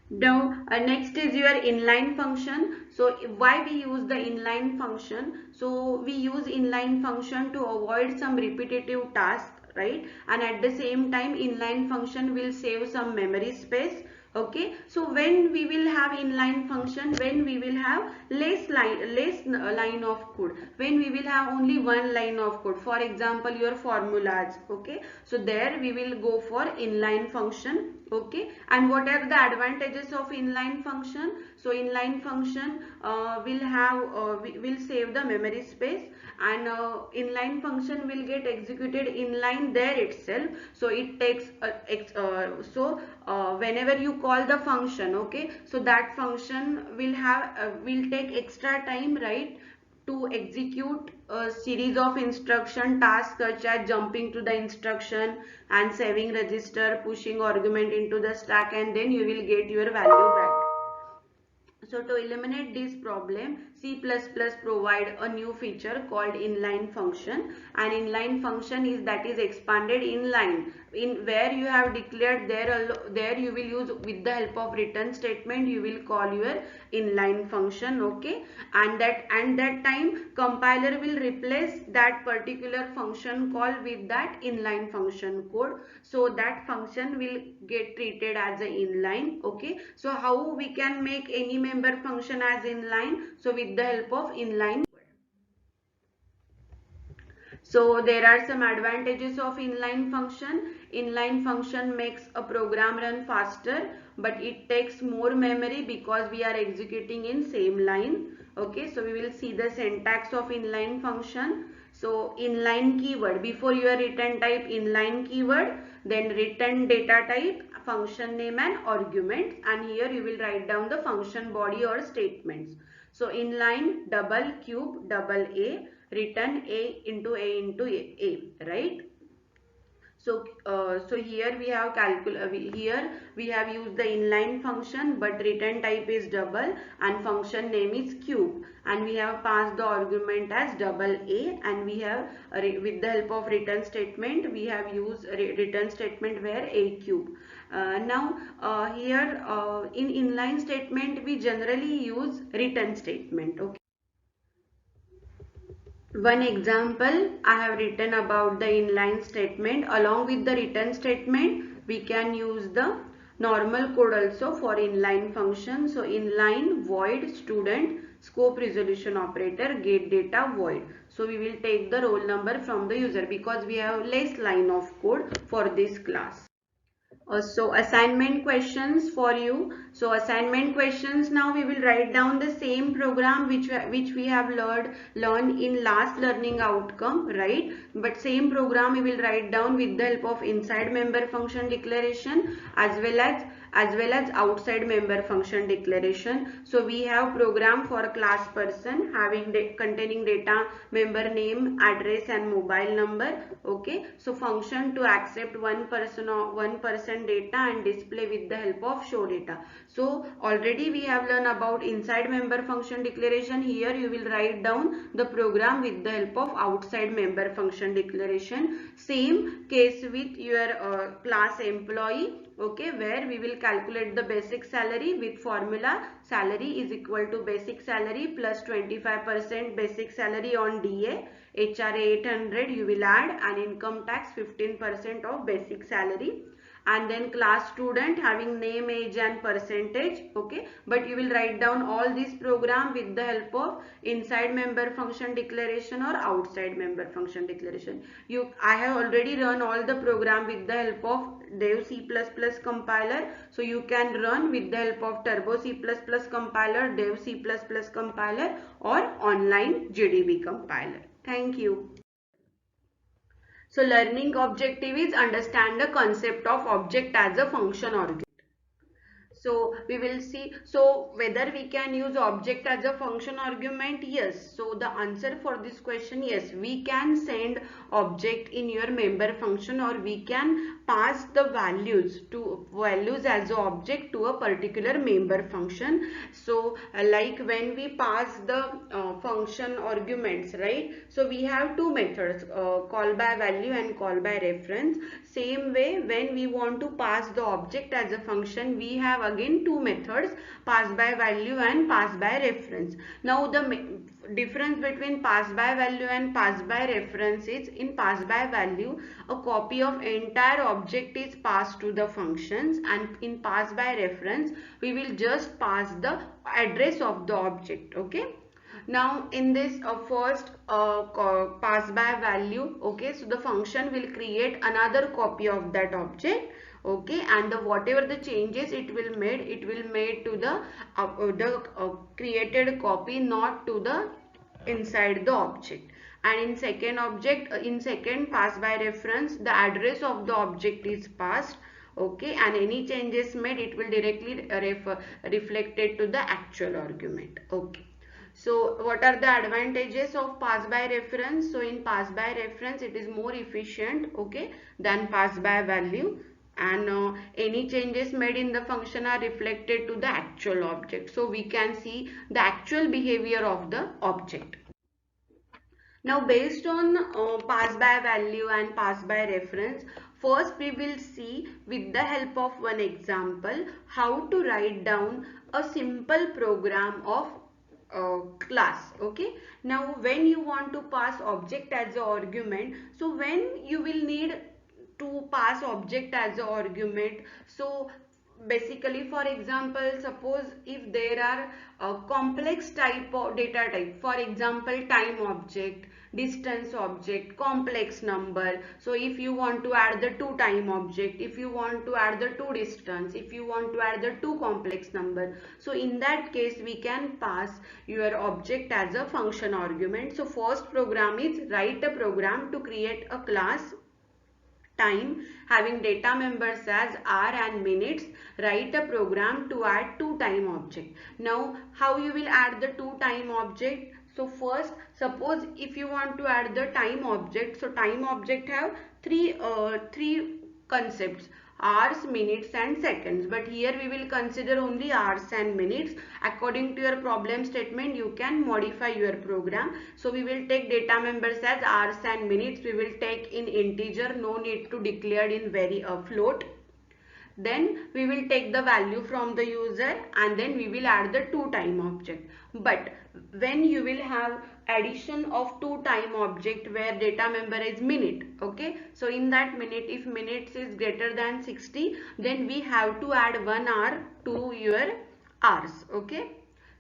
Now next is your inline function. So why we use the inline function? So we use inline function to avoid some repetitive tasks, right? And at the same time inline function will save some memory space. Okay, so when we will have inline function, when we will have less line of code, when we will have only one line of code, for example your formulas. Okay, so there we will go for inline function. Okay, and what are the advantages of inline function? So inline function will save the memory space, and inline function will get executed inline there itself. So it takes whenever you call the function, okay, so that function will take extra time, right? to execute a series of instruction tasks such as jumping to the instruction and saving register, pushing argument into the stack, and then you will get your value back. So to eliminate this problem, C++ provide a new feature called inline function. An inline function is that is expanded inline, in where you have declared there you will use with the help of return statement, you will call your inline function, okay, and that time compiler will replace that particular function call with that inline function code, so that function will get treated as a inline, okay. So how we can make any member function as inline? So with the help of inline. So there are some advantages of inline function. Inline function makes a program run faster, but it takes more memory because we are executing in same line. Okay, so we will see the syntax of inline function. So inline keyword, before your return type inline keyword, then return data type, function name and argument, and here you will write down the function body or statements. So inline double cube double A, return A into A, right? So here we have here we have used the inline function, but return type is double and function name is cube, and we have passed the argument as double A, and we have with the help of return statement we have used return statement where A cube. Here in inline statement we generally use return statement, okay. One example I have written about the inline statement. Along with the return statement, we can use the normal code also for inline function. So inline void student scope resolution operator get data void. So we will take the roll number from the user because we have less line of code for this class. So assignment questions for you. So assignment questions, now we will write down the same program which we have learned in last learning outcome, right? But same program we will write down with the help of inside member function declaration as well as outside member function declaration. So we have program for class person having containing data member name, address and mobile number, okay. So function to accept one person data and display with the help of show data. So already we have learned about inside member function declaration. Here you will write down the program with the help of outside member function declaration. Same case with your class employee, okay, where we will calculate the basic salary with formula salary is equal to basic salary plus 25% basic salary on DA, HRA 800 you will add, and income tax 15% of basic salary, and then class student having name, age and percentage, okay. But you will write down all this program with the help of inside member function declaration or outside member function declaration. I have already run all the program with the help of Dev C++ compiler, so you can run with the help of Turbo C++ compiler, Dev C++ compiler or online GDB compiler. Thank you. So learning objective is understand the concept of object as a function argument. So we will see, so whether we can use object as a function argument. Yes, so the answer for this question, yes, we can send object in your member function, or we can pass the values as an object to a particular member function. So like when we pass the function arguments, right, so we have two methods, call by value and call by reference. Same way, when we want to pass the object as a function, we have again two methods, pass by value and pass by reference. Now the difference between pass by value and pass by reference is, in pass by value a copy of entire object is passed to the functions, and in pass by reference we will just pass the address of the object, okay. Now in this first pass by value, okay, so the function will create another copy of that object, okay, and whatever the changes it will made to the created copy, not to the inside the object. And in second pass by reference, the address of the object is passed, okay, and any changes made, it will directly reflected to the actual argument, okay. So what are the advantages of pass by reference? So in pass by reference it is more efficient, okay, than pass by value, and any changes made in the function are reflected to the actual object. So we can see the actual behavior of the object. Now based on pass by value and pass by reference, first we will see with the help of one example how to write down a simple program of class. Okay, now when you want to pass object as an argument, so when you will need to pass object as an argument, so basically, for example, suppose if there are a complex type of data type, for example time object, distance object, complex number. So if you want to add the two time object, if you want to add the two distance, if you want to add the two complex number, so in that case we can pass your object as a function argument. So first program is write a program to create a class time having data members as hour and minutes. Write a program to add two time object. Now how you will add the two time object? So first, suppose if you want to add the time object, so time object have three concepts: hours, minutes and seconds, but here we will consider only hours and minutes. According to your problem statement you can modify your program. So we will take data members as hours and minutes, we will take in integer, no need to declare in float. Then we will take the value from the user and then we will add the two time object. But when you will have addition of two time object where data member is minute, okay, so in that minute, if minutes is greater than 60, then we have to add 1 hour to your hours. Okay,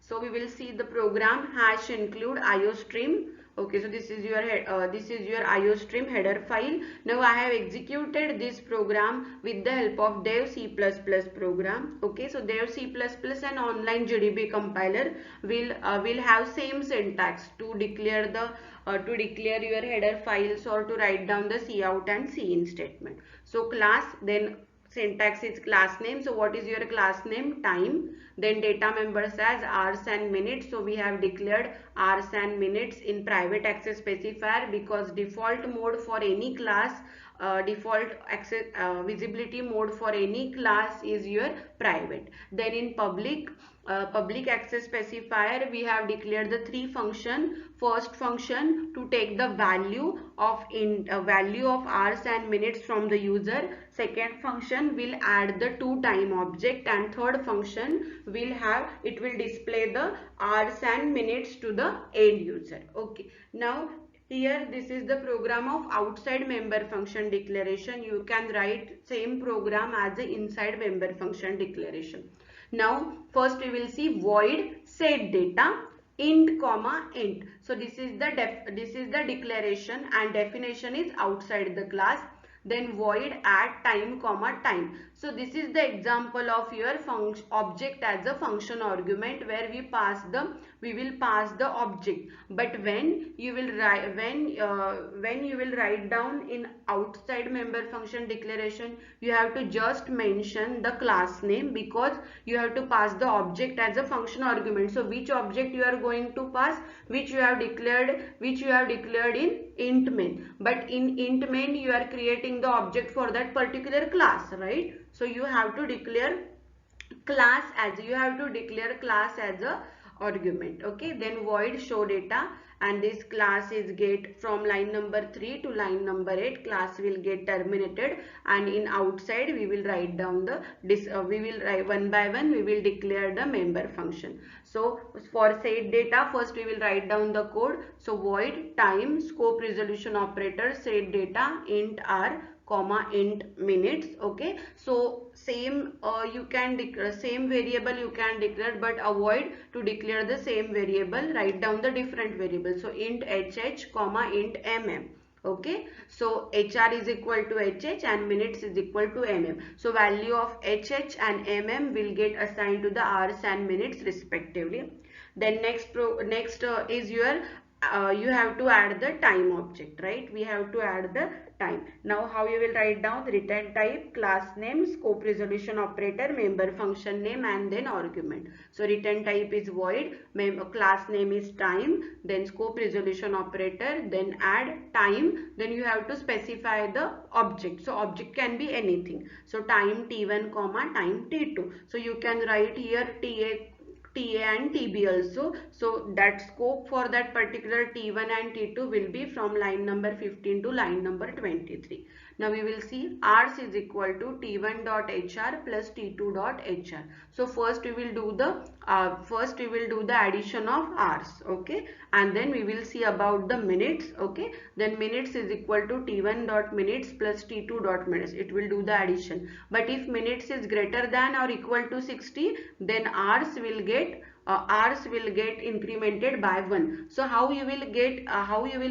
so we will see the program hash include iostream. Okay, so this is your iostream header file. Now I have executed this program with the help of dev C++ program. Okay, so dev C++ and online GDB compiler will have same syntax to declare your header files or to write down the cout and cin statement. So class, then syntax is class name. So what is your class name? Time. Then data members as hours and minutes. So we have declared hours and minutes in private access specifier because default mode for any class, default access visibility mode for any class is your private. Then in public access specifier we have declared the three function. First function to take the value of hours and minutes from the user. Second function will add the two time object, and third function will display the hours and minutes to the end user. Okay, now here this is the program of outside member function declaration. You can write same program as the inside member function declaration. Now first we will see void set data int comma int. So this is the declaration and definition is outside the class. Then void add time comma time. So this is the example of your object as a function argument where we will pass the object. But when you will write down in outside member function declaration, you have to just mention the class name because you have to pass the object as a function argument. So which object you are going to pass, which you have declared in int main. But in int main you are creating the object for that particular class, right? So you have to declare class as a argument. Okay, then void show data, and this class is get from line number 3 to line number 8. Class will get terminated, and in outside we will write down the we will write one by one, we will declare the member function. So for set data, first we will write down the code. So void time scope resolution operator set data int r comma int minutes. Okay, so same you can declare same variable you can declare, but avoid to declare the same variable, write down the different variable. So int hh comma int mm. Okay, so hr is equal to hh and minutes is equal to mm. So value of hh and mm will get assigned to the hours and minutes respectively. Then next is your you have to add the time object, right? We have to add the time. Now how you will write down? Return type, class name, scope resolution operator, member function name, and then argument. So return type is void, class name is time, then scope resolution operator, then add time, then you have to specify the object. So object can be anything. So time t1 comma time t2. So you can write here TA and TB also. So that scope for that particular T1 and T2 will be from line number 15 to line number 23. Now we will see Rs is equal to T1.hr plus T2.hr. So first we will do the addition of Rs, okay, and then we will see about the minutes, okay. Then minutes is equal to T1.minutes plus T2.minutes. It will do the addition. But if minutes is greater than or equal to 60, then Rs will get incremented by 1. So how you will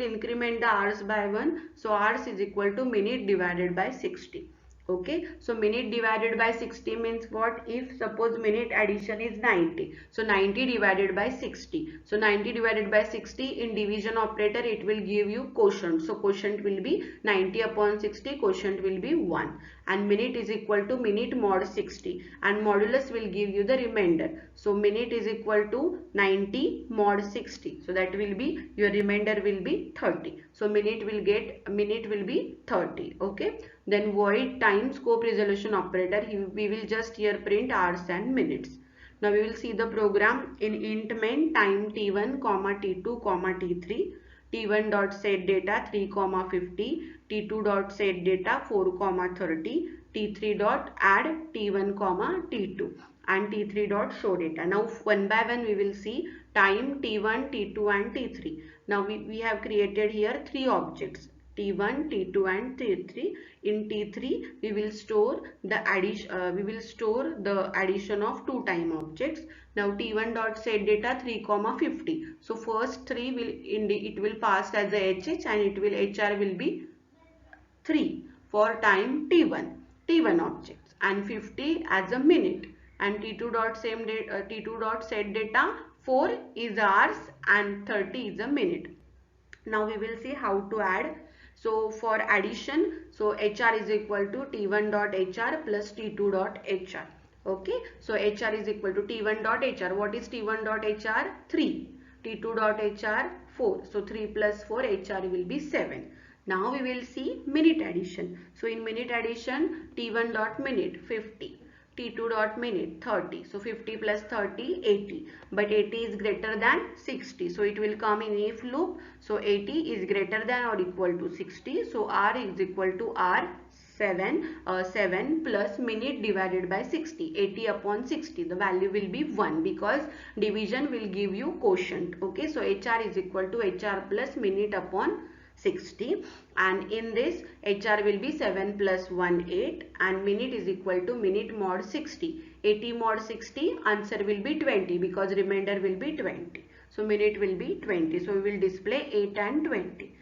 increment the Rs by 1? So Rs is equal to minute divided by 60. Okay, so minute divided by 60 means what? If suppose minute addition is 90, so 90 divided by 60. So 90 divided by 60, in division operator it will give you quotient. So quotient will be 90 upon 60, quotient will be 1, and minute is equal to minute mod 60, and modulus will give you the remainder. So minute is equal to 90 mod 60, so that will be your remainder will be 30. So minute will be 30. Okay, then void time scope resolution operator, we will just here print hours and minutes. Now we will see the program. In int main time t1 comma t2 comma t3, t1 dot set data 3 comma 50, t2 dot set data 4 comma 30, t3 dot add t1 comma t2, and t3 dot show data. Now one by one we will see time t1, t2 and t3. Now we have created here three objects, T1, T2 and T3. In T3 we will store the addition of two time objects. Now T1 dot set data 3 comma 50. So first 3 will pass as a HH, and HR will be 3 for time T1 objects, and 50 as a minute, and T2 dot set data 4 is hours and 30 is a minute. Now we will see how to add. So for addition, so HR is equal to T1 dot HR plus T2 dot HR. Okay, so HR is equal to T1 dot HR. What is T1 dot HR? 3. T2 dot HR 4. So 3 plus 4, HR will be 7. Now we will see minute addition. So in minute addition, T1 dot minute 50. T2 dot minute 30. So 50 plus 30, 80. But 80 is greater than 60. So it will come in if loop. So 80 is greater than or equal to 60. So R is equal to R 7 plus minute divided by 60. 80 upon 60. The value will be 1 because division will give you quotient. Okay. So HR is equal to HR plus minute upon 60, and in this HR will be 7 plus 1 8, and minute is equal to minute mod 60. 80 mod 60, answer will be 20 because remainder will be 20. So minute will be 20. So we will display 8 and 20.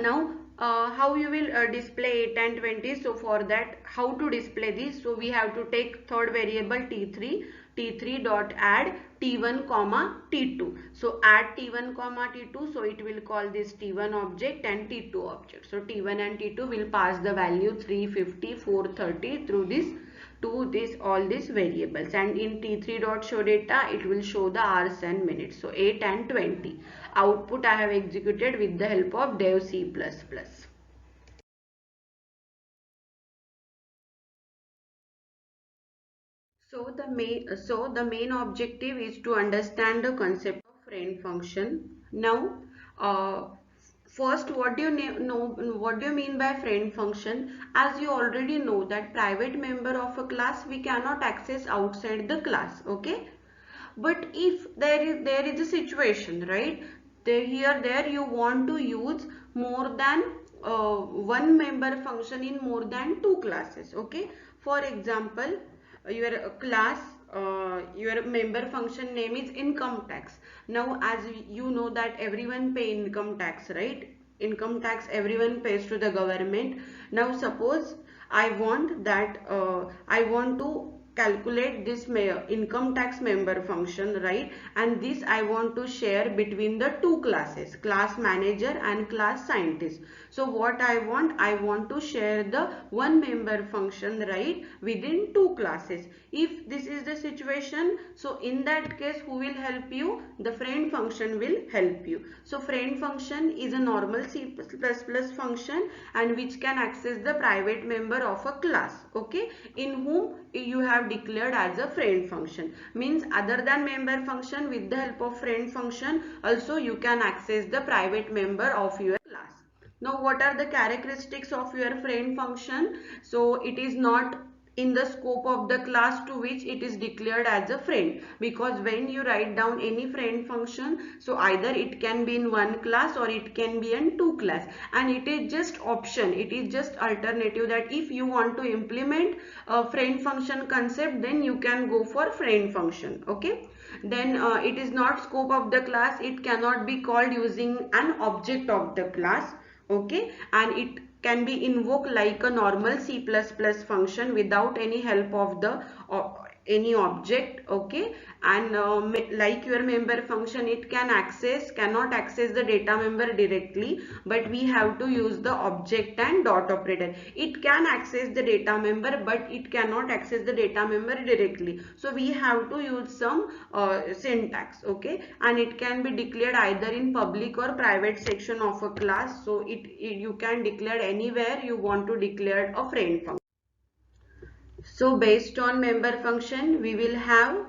Now how you will display 8 and 20? So for that, how to display this? So we have to take third variable T3 dot add T1 comma T2. So add T1 comma T2. So it will call this T1 object and T2 object. So T1 and T2 will pass the value 350, 430 through this to all these variables, and in T3 dot show data it will show the hours and minutes. So 8 and 20. Output I have executed with the help of dev C++. So the main objective is to understand the concept of friend function. Now first, what do you mean by friend function? As you already know that private member of a class we cannot access outside the class, okay? But if there is a situation, right? There you want to use more than one member function in more than two classes, okay? For example, your class, your member function name is income tax. Now as you know that everyone pay income tax, right? Income tax everyone pays to the government. Now suppose I want to calculate this income tax member function, right? And this I want to share between the two classes, class manager and class scientist. So what I want to share the one member function, right, within two classes. If this is the situation, so in that case who will help you? The friend function will help you. So friend function is a normal C++ function and which can access the private member of a class, okay, in whom you have declared as a friend function. Means other than member function, with the help of friend function also you can access the private member of your class. Now what are the characteristics of your friend function? So it is not in the scope of the class to which it is declared as a friend, because when you write down any friend function, so either it can be in one class or it can be in two class, and it is just option, it is just alternative, that if you want to implement a friend function concept, then you can go for friend function, okay. Then it is not scope of the class, it cannot be called using an object of the class, okay, and it can be invoked like a normal C++ function without any help of the any object, okay. And like your member function, it cannot access the data member directly, but we have to use the object and dot operator. It can access the data member, but it cannot access the data member directly, so we have to use some syntax, okay. And it can be declared either in public or private section of a class, so you can declare anywhere you want to declare a friend function. So based on member function, we will have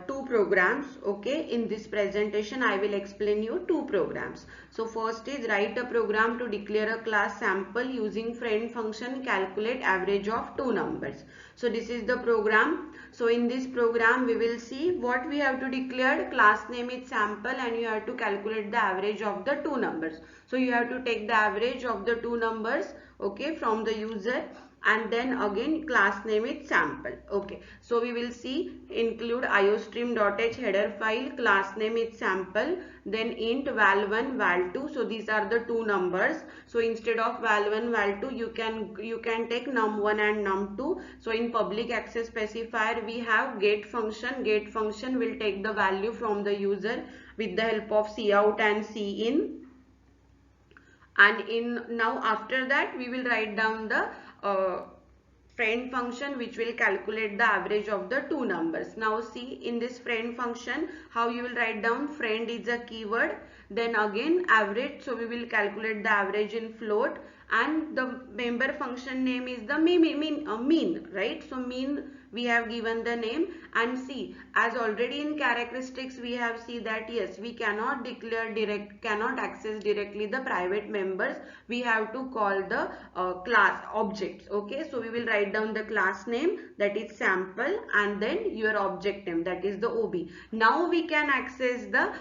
two programs, okay. In this presentation I will explain you two programs. So first is write a program to declare a class sample using friend function, calculate average of two numbers. So this is the program. So in this program we will see what we have to declare. Class name is sample and you have to calculate the average of the two numbers. So you have to take the average of the two numbers, okay, from the user, and then again class name is sample, okay. So we will see include iostream.h header file, class name is sample, then int val1 val2. So these are the two numbers. So instead of val1 val2 you can take num1 and num2. So in public access specifier we have get function. Get function will take the value from the user with the help of cout and cin. And in now after that we will write down the friend function which will calculate the average of the two numbers. Now see in this friend function how you will write down. Friend is a keyword, then again average, so we will calculate the average in float, and the member function name is the mean, right? So mean we have given the name. And see, as already in characteristics we have seen that yes, we cannot access directly the private members, we have to call the class objects, okay. So we will write down the class name, that is sample, and then your object name, that is the OB. Now we can access the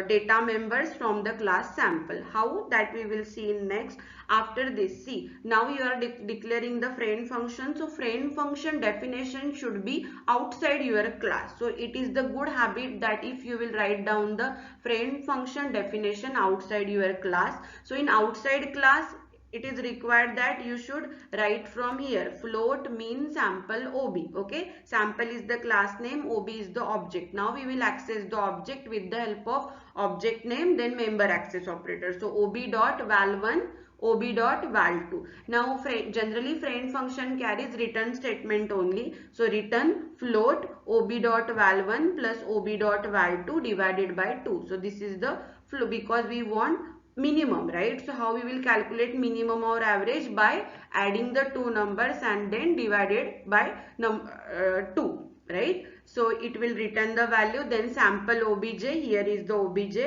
data members from the class sample. How? That we will see in next. After this, see, now you are declaring the friend function. So friend function definition should be outside your class. So it is the good habit that if you will write down the friend function definition outside your class. So in outside class, it is required that you should write from here float, mean, sample, OB, okay. Sample is the class name, OB is the object. Now we will access the object with the help of object name, then member access operator. So OB dot val1, OB dot val2. Now generally friend function carries return statement only. So return float OB dot val1 plus OB dot val2 divided by 2. So this is the flow because we want minimum, right? So how we will calculate minimum or average? By adding the two numbers and then divided by 2, right? So it will return the value, then sample obj, here is the obj,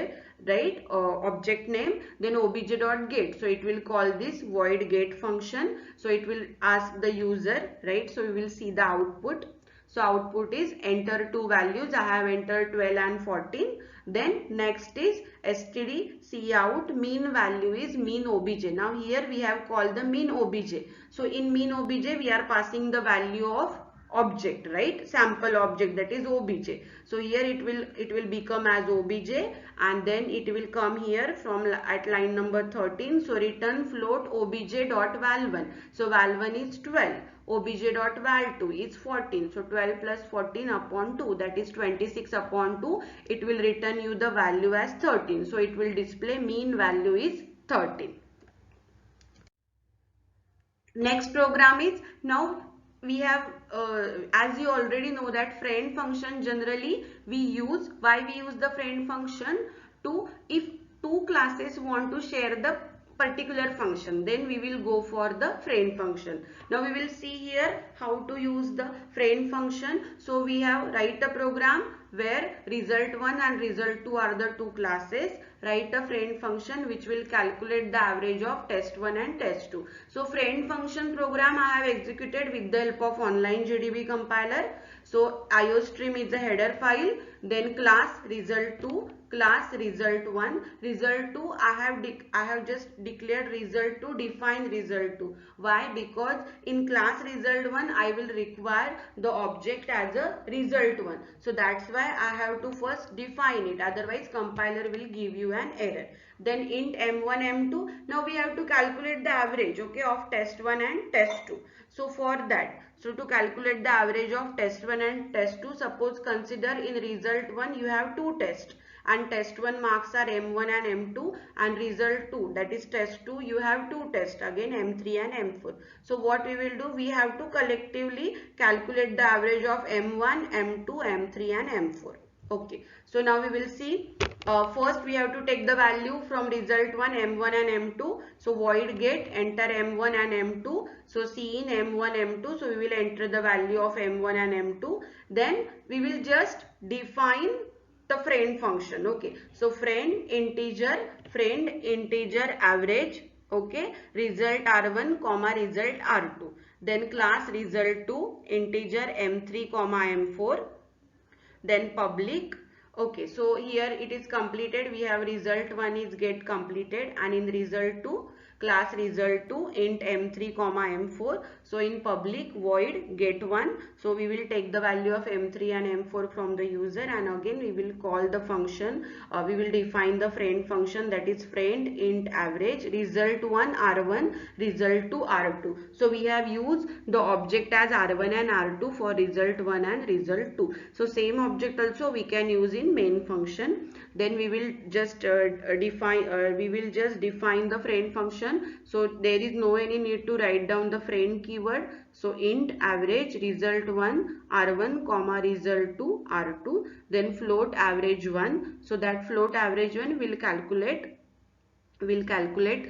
right, object name, then obj dot get. So it will call this void get function. So it will ask the user, right? So we will see the output. So output is enter two values. I have entered 12 and 14. Then next is std cout, mean value is mean obj. Now here we have called the mean obj. So in mean obj we are passing the value of object, right? Sample object, that is obj. So here it will become as obj, and then it will come here from at line number 13. So return float obj dot val1. So val1 is 12, obj dot val2 is 14. So 12 plus 14 upon 2, that is 26 upon 2. It will return you the value as 13. So it will display mean value is 13. Next program is, now we have as you already know that friend function generally we use, why we use the friend function? To, if two classes want to share the particular function, then we will go for the friend function. Now we will see here how to use the friend function. So we have write a program where result1 and result2 are the two classes. Write a friend function which will calculate the average of test1 and test2. So friend function program I have executed with the help of online GDB compiler. So iostream is the header file, then class result2, class result1, result2 I have just declared result2, define result2. Why? Because in class result1 I will require the object as a result1. So that's why I have to first define it, otherwise compiler will give you an error. Then int m1 m2, now we have to calculate the average, okay, of test1 and test2. So for that, so to calculate the average of test1 and test2, suppose consider in result1 you have two tests and test1 marks are m1 and m2, and result2, that is test2, you have two tests again m3 and m4. So what we will do, we have to collectively calculate the average of m1, m2, m3 and m4. Okay, so now we will see, first we have to take the value from result1 m1 and m2. So void get enter m1 and m2. So see in m1 m2, so we will enter the value of m1 and m2. Then we will just define the friend function. Okay, so friend integer average, okay, result r1 comma result r2. Then class result2 integer m3 comma m4, then public. Okay, so here it is completed. We have result1 is get completed, and in result2 class result2 int m3 comma m4. So in public void get1, so we will take the value of m3 and m4 from the user, and again we will call the function, we will define the friend function, that is friend int average result1 r1 result2 r2. So we have used the object as r1 and r2 for result1 and result2. So same object also we can use in main function. Then we will just define the friend function. So there is no any need to write down the friend keyword. So int average result1 r1 comma result2 r2, then float average 1. So that float average 1 will calculate.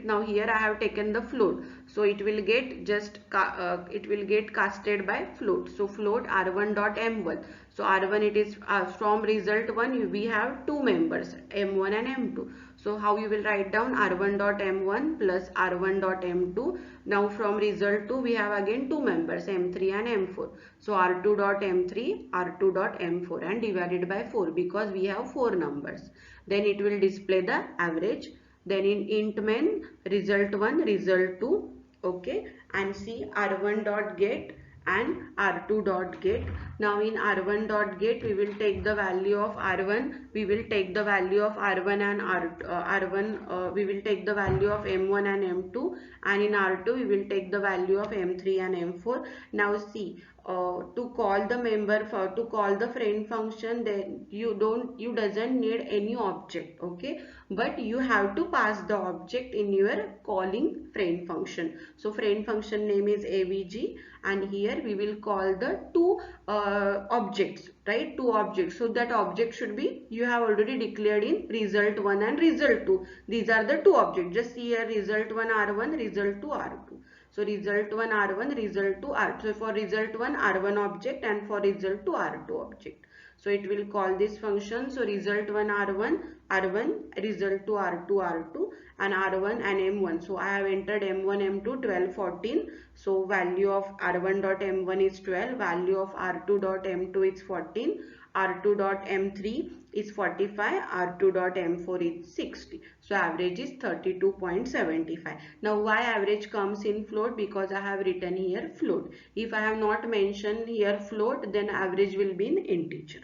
Now here I have taken the float, so it will get just it will get casted by float. So float r1 dot m1. So r1 it is from result 1 we have two members m1 and m2. So how you will write down r1 dot m1 plus r1 dot m2. Now from result 2 we have again two members m3 and m4. So r2 dot m3 r2 dot m4 and divided by 4 because we have four numbers. Then it will display the average. Then in int main result1 result2, okay, and see r1 dot get and r2 dot get. Now in r1 dot get we will take the value of r1, we will take the value of r1 and r1 we will take the value of m1 and m2, and in r2 we will take the value of m3 and m4. Now see, to call the friend function, then you doesn't need any object, okay, but you have to pass the object in your calling friend function. So friend function name is avg, and here we will call the two objects, right? Two objects. So that object should be, you have already declared in result1 and result2. These are the two objects. Just see here result1 r1 result2 r2. So result1 r1 result2 r2. So for result1 r1 object and for result2 r2 object. So it will call this function. So result1 r1 result2 r2 r2 and r1 and m1. So I have entered m1 m2 12 14. So value of r1 dot m1 is 12, value of r2 dot m2 is 14, R2 dot M3 is 45, R2 dot M4 is 60. So average is 32.75. Now why average comes in float? Because I have written here float. If I have not mentioned here float, then average will be in integer.